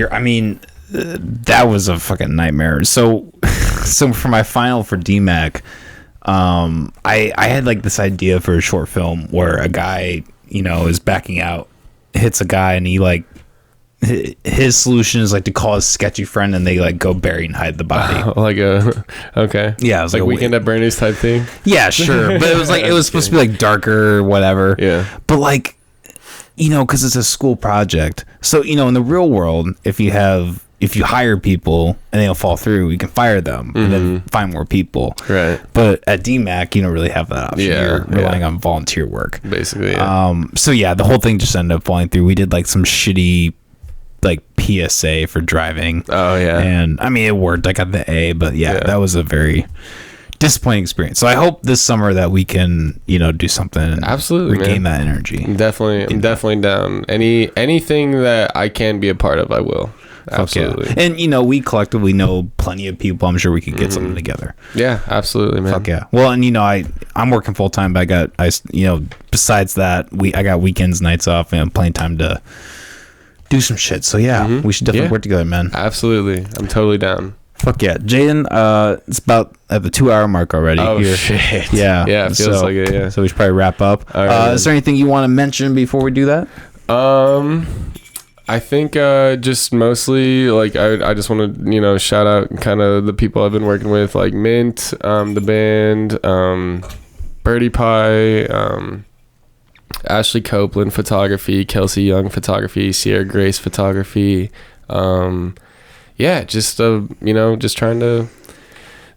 that was a fucking nightmare. So for my final for DMAC, I had like this idea for a short film where a guy, you know, is backing out, hits a guy, and he like, his solution is like to call his sketchy friend, and they like go bury and hide the body. Okay. Yeah, it was like Weekend at Bernie's type thing. Yeah, sure. But it was like, it was supposed to be like darker or whatever. Yeah. But like, you know, because it's a school project. So, you know, in the real world, if you hire people and they don't fall through, you can fire them and then find more people. Right. But at DMAC, you don't really have that option. Yeah, you're relying on volunteer work. Basically, yeah. So yeah, the whole thing just ended up falling through. We did like some shitty like PSA for driving. Oh yeah. And I mean, it worked. I got the A, but yeah, that was a very disappointing experience. So I hope this summer that we can, you know, do something and regain that energy. I'm definitely down. Anything that I can be a part of, I will. Absolutely. Yeah. And you know, we collectively know plenty of people. I'm sure we could get something together. Yeah, absolutely, man. Fuck yeah. Well, and you know, I'm working full time, but besides that, I got weekends, nights off, and plenty of time to do some shit. So yeah, we should definitely work together, man. Absolutely. I'm totally down. Fuck yeah. Jaydn, it's about at the 2-hour mark already. Oh, here. Shit. Yeah. Yeah, it feels like it, yeah. So we should probably wrap up. Right, is there anything you want to mention before we do that? I think just mostly, like, I just want to, you know, shout out kind of the people I've been working with, like Mint, the band, Birdie Pie, Ashley Copeland photography, Kelsey Young photography, Sierra Grace photography. Just you know, just trying to.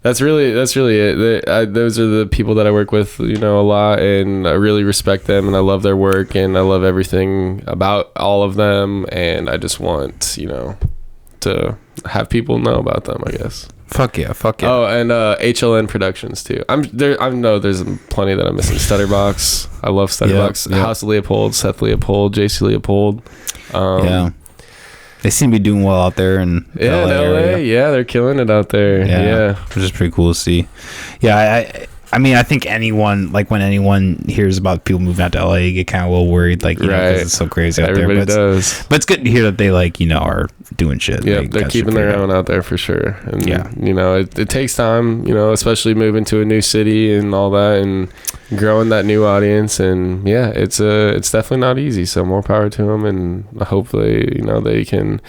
That's really it. Those are the people that I work with, you know, a lot, and I really respect them, and I love their work, and I love everything about all of them, and I just want, you know, to have people know about them, I guess. Fuck yeah. Oh, and HLN Productions too. I know there's plenty that I'm missing. Stutterbox. I love Stutterbox. Yep. House of Leopold, Seth Leopold, JC Leopold. Yeah. They seem to be doing well out there in LA. area. Yeah, they're killing it out there. Yeah. Which is pretty cool to see. Yeah, I mean, I think anyone, like when anyone hears about people moving out to LA, you get kind of a little worried, like, you know, 'cause it's so crazy out Everybody there. does. But it's good to hear that they, like, you know, are doing shit. Yeah, Like, they're that keeping shit their figured own out there for sure. And, Yeah. you know, it takes time, you know, especially moving to a new city and all that and growing that new audience. And, yeah, it's definitely not easy. So more power to them. And hopefully, you know, they can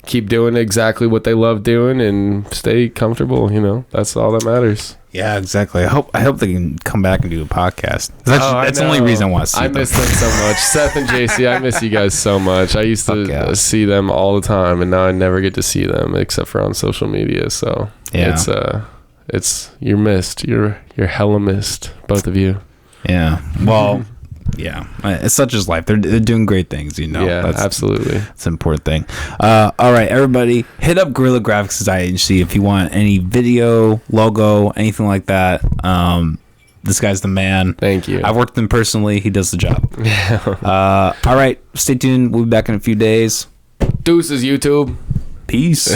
keep doing exactly what they love doing and stay comfortable. You know, that's all that matters. Yeah, exactly. I hope they can come back and do a podcast. That's the only reason I want to see them. I miss them so much. Seth and JC, I miss you guys so much. I used to see them all the time, and now I never get to see them except for on social media. So it's you're missed. You're hella missed, both of you. Yeah. Well, yeah. It's such as life. They're doing great things, you know. Yeah, absolutely. It's an important thing. All right, everybody, hit up Guerilla Graphics Design Agency if you want any video, logo, anything like that. This guy's the man. Thank you. I've worked with him personally. He does the job. All right, stay tuned. We'll be back in a few days. Deuces, YouTube. Peace.